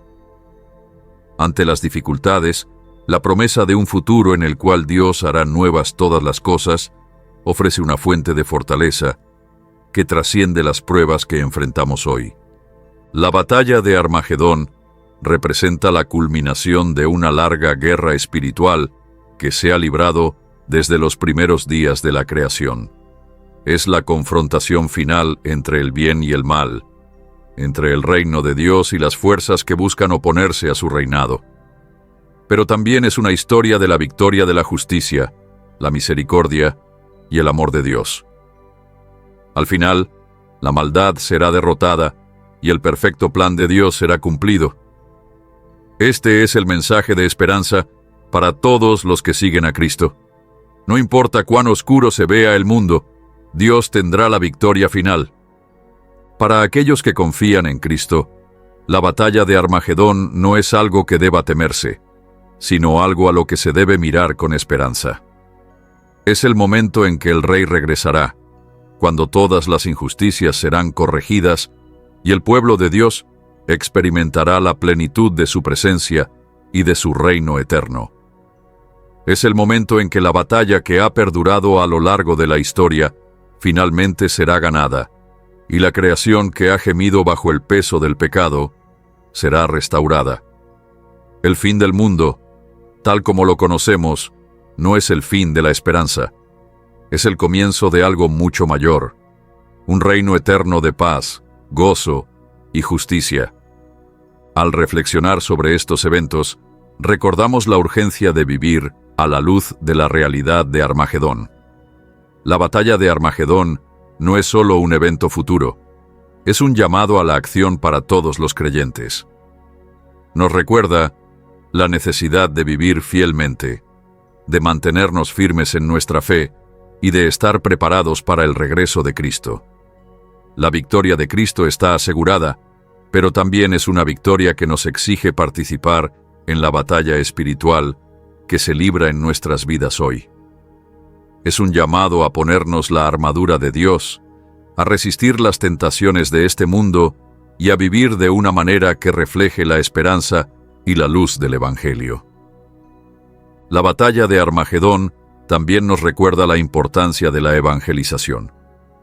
Ante las dificultades, la promesa de un futuro en el cual Dios hará nuevas todas las cosas ofrece una fuente de fortaleza que trasciende las pruebas que enfrentamos hoy. La batalla de Armagedón representa la culminación de una larga guerra espiritual que se ha librado desde los primeros días de la creación. Es la confrontación final entre el bien y el mal, entre el reino de Dios y las fuerzas que buscan oponerse a su reinado. Pero también es una historia de la victoria de la justicia, la misericordia y el amor de Dios. Al final, la maldad será derrotada y el perfecto plan de Dios será cumplido. Este es el mensaje de esperanza para todos los que siguen a Cristo. No importa cuán oscuro se vea el mundo, Dios tendrá la victoria final. Para aquellos que confían en Cristo, la batalla de Armagedón no es algo que deba temerse, sino algo a lo que se debe mirar con esperanza. Es el momento en que el Rey regresará, cuando todas las injusticias serán corregidas y el pueblo de Dios experimentará la plenitud de su presencia y de su reino eterno. Es el momento en que la batalla que ha perdurado a lo largo de la historia finalmente será ganada, y la creación que ha gemido bajo el peso del pecado será restaurada. El fin del mundo, tal como lo conocemos, no es el fin de la esperanza. Es el comienzo de algo mucho mayor, un reino eterno de paz, gozo y justicia. Al reflexionar sobre estos eventos, recordamos la urgencia de vivir a la luz de la realidad de Armagedón. La batalla de Armagedón no es solo un evento futuro, es un llamado a la acción para todos los creyentes. Nos recuerda la necesidad de vivir fielmente, de mantenernos firmes en nuestra fe y de estar preparados para el regreso de Cristo. La victoria de Cristo está asegurada, pero también es una victoria que nos exige participar en la batalla espiritual que se libra en nuestras vidas hoy. Es un llamado a ponernos la armadura de Dios, a resistir las tentaciones de este mundo y a vivir de una manera que refleje la esperanza y la luz del Evangelio. La batalla de Armagedón también nos recuerda la importancia de la evangelización.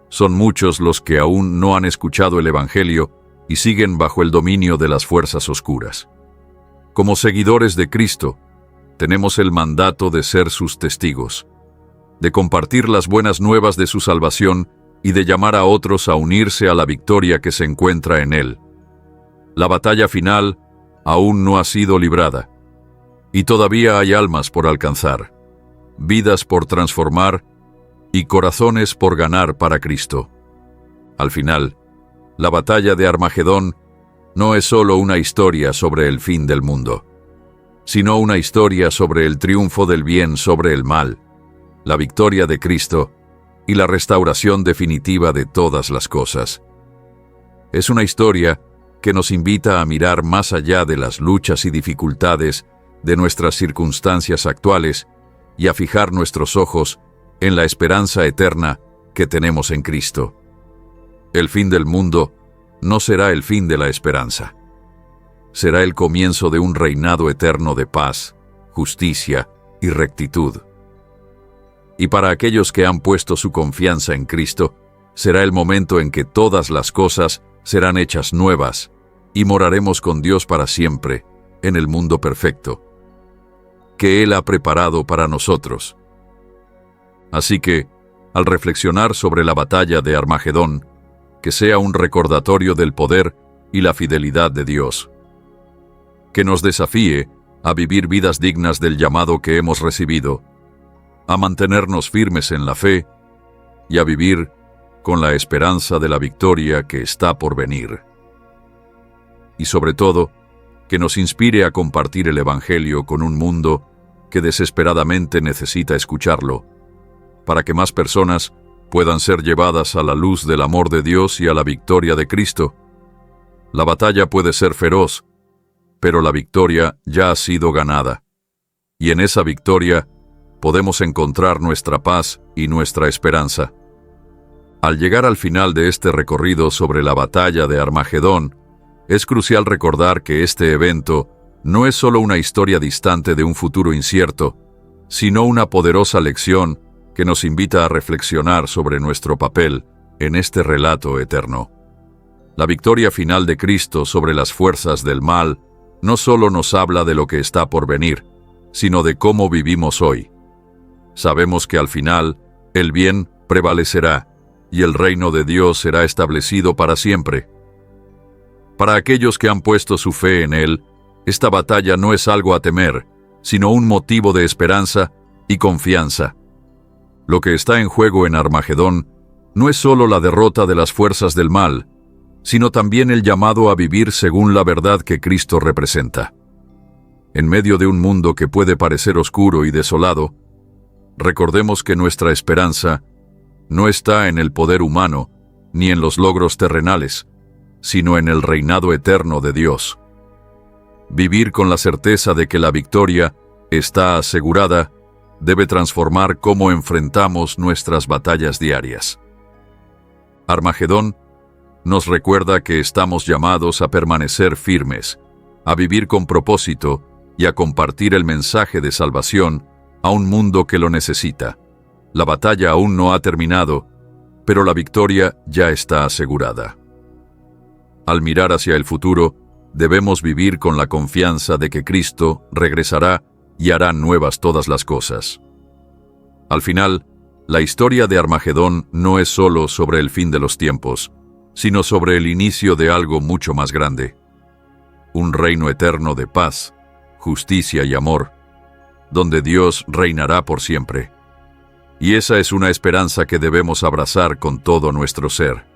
Son muchos los que aún no han escuchado el Evangelio y siguen bajo el dominio de las fuerzas oscuras. Como seguidores de Cristo, tenemos el mandato de ser sus testigos, de compartir las buenas nuevas de su salvación y de llamar a otros a unirse a la victoria que se encuentra en Él. La batalla final aún no ha sido librada, y todavía hay almas por alcanzar, vidas por transformar y corazones por ganar para Cristo. Al final, la batalla de Armagedón no es solo una historia sobre el fin del mundo, sino una historia sobre el triunfo del bien sobre el mal, la victoria de Cristo y la restauración definitiva de todas las cosas. Es una historia que nos invita a mirar más allá de las luchas y dificultades de nuestras circunstancias actuales y a fijar nuestros ojos en la esperanza eterna que tenemos en Cristo. El fin del mundo no será el fin de la esperanza. Será el comienzo de un reinado eterno de paz, justicia y rectitud. Y para aquellos que han puesto su confianza en Cristo, será el momento en que todas las cosas serán hechas nuevas y moraremos con Dios para siempre en el mundo perfecto que Él ha preparado para nosotros. Así que, al reflexionar sobre la batalla de Armagedón, que sea un recordatorio del poder y la fidelidad de Dios. Que nos desafíe a vivir vidas dignas del llamado que hemos recibido, a mantenernos firmes en la fe y a vivir con la esperanza de la victoria que está por venir. Y sobre todo, que nos inspire a compartir el Evangelio con un mundo que desesperadamente necesita escucharlo, para que más personas puedan ser llevadas a la luz del amor de Dios y a la victoria de Cristo, La batalla puede ser feroz, pero la victoria ya ha sido ganada. Y en esa victoria podemos encontrar nuestra paz y nuestra esperanza. Al llegar al final de este recorrido sobre la batalla de Armagedón, es crucial recordar que este evento no es solo una historia distante de un futuro incierto, sino una poderosa lección que nos invita a reflexionar sobre nuestro papel en este relato eterno. La victoria final de Cristo sobre las fuerzas del mal no solo nos habla de lo que está por venir, sino de cómo vivimos hoy. Sabemos que al final el bien prevalecerá y el reino de Dios será establecido para siempre. Para aquellos que han puesto su fe en Él, esta batalla no es algo a temer, sino un motivo de esperanza y confianza. Lo que está en juego en Armagedón no es solo la derrota de las fuerzas del mal, sino también el llamado a vivir según la verdad que Cristo representa. En medio de un mundo que puede parecer oscuro y desolado, recordemos que nuestra esperanza no está en el poder humano ni en los logros terrenales, sino en el reinado eterno de Dios. Vivir con la certeza de que la victoria está asegurada debe transformar cómo enfrentamos nuestras batallas diarias. Armagedón nos recuerda que estamos llamados a permanecer firmes, a vivir con propósito y a compartir el mensaje de salvación a un mundo que lo necesita. La batalla aún no ha terminado, pero la victoria ya está asegurada. Al mirar hacia el futuro, debemos vivir con la confianza de que Cristo regresará y hará nuevas todas las cosas. Al final, la historia de Armagedón no es solo sobre el fin de los tiempos, sino sobre el inicio de algo mucho más grande. Un reino eterno de paz, justicia y amor, donde Dios reinará por siempre. Y esa es una esperanza que debemos abrazar con todo nuestro ser.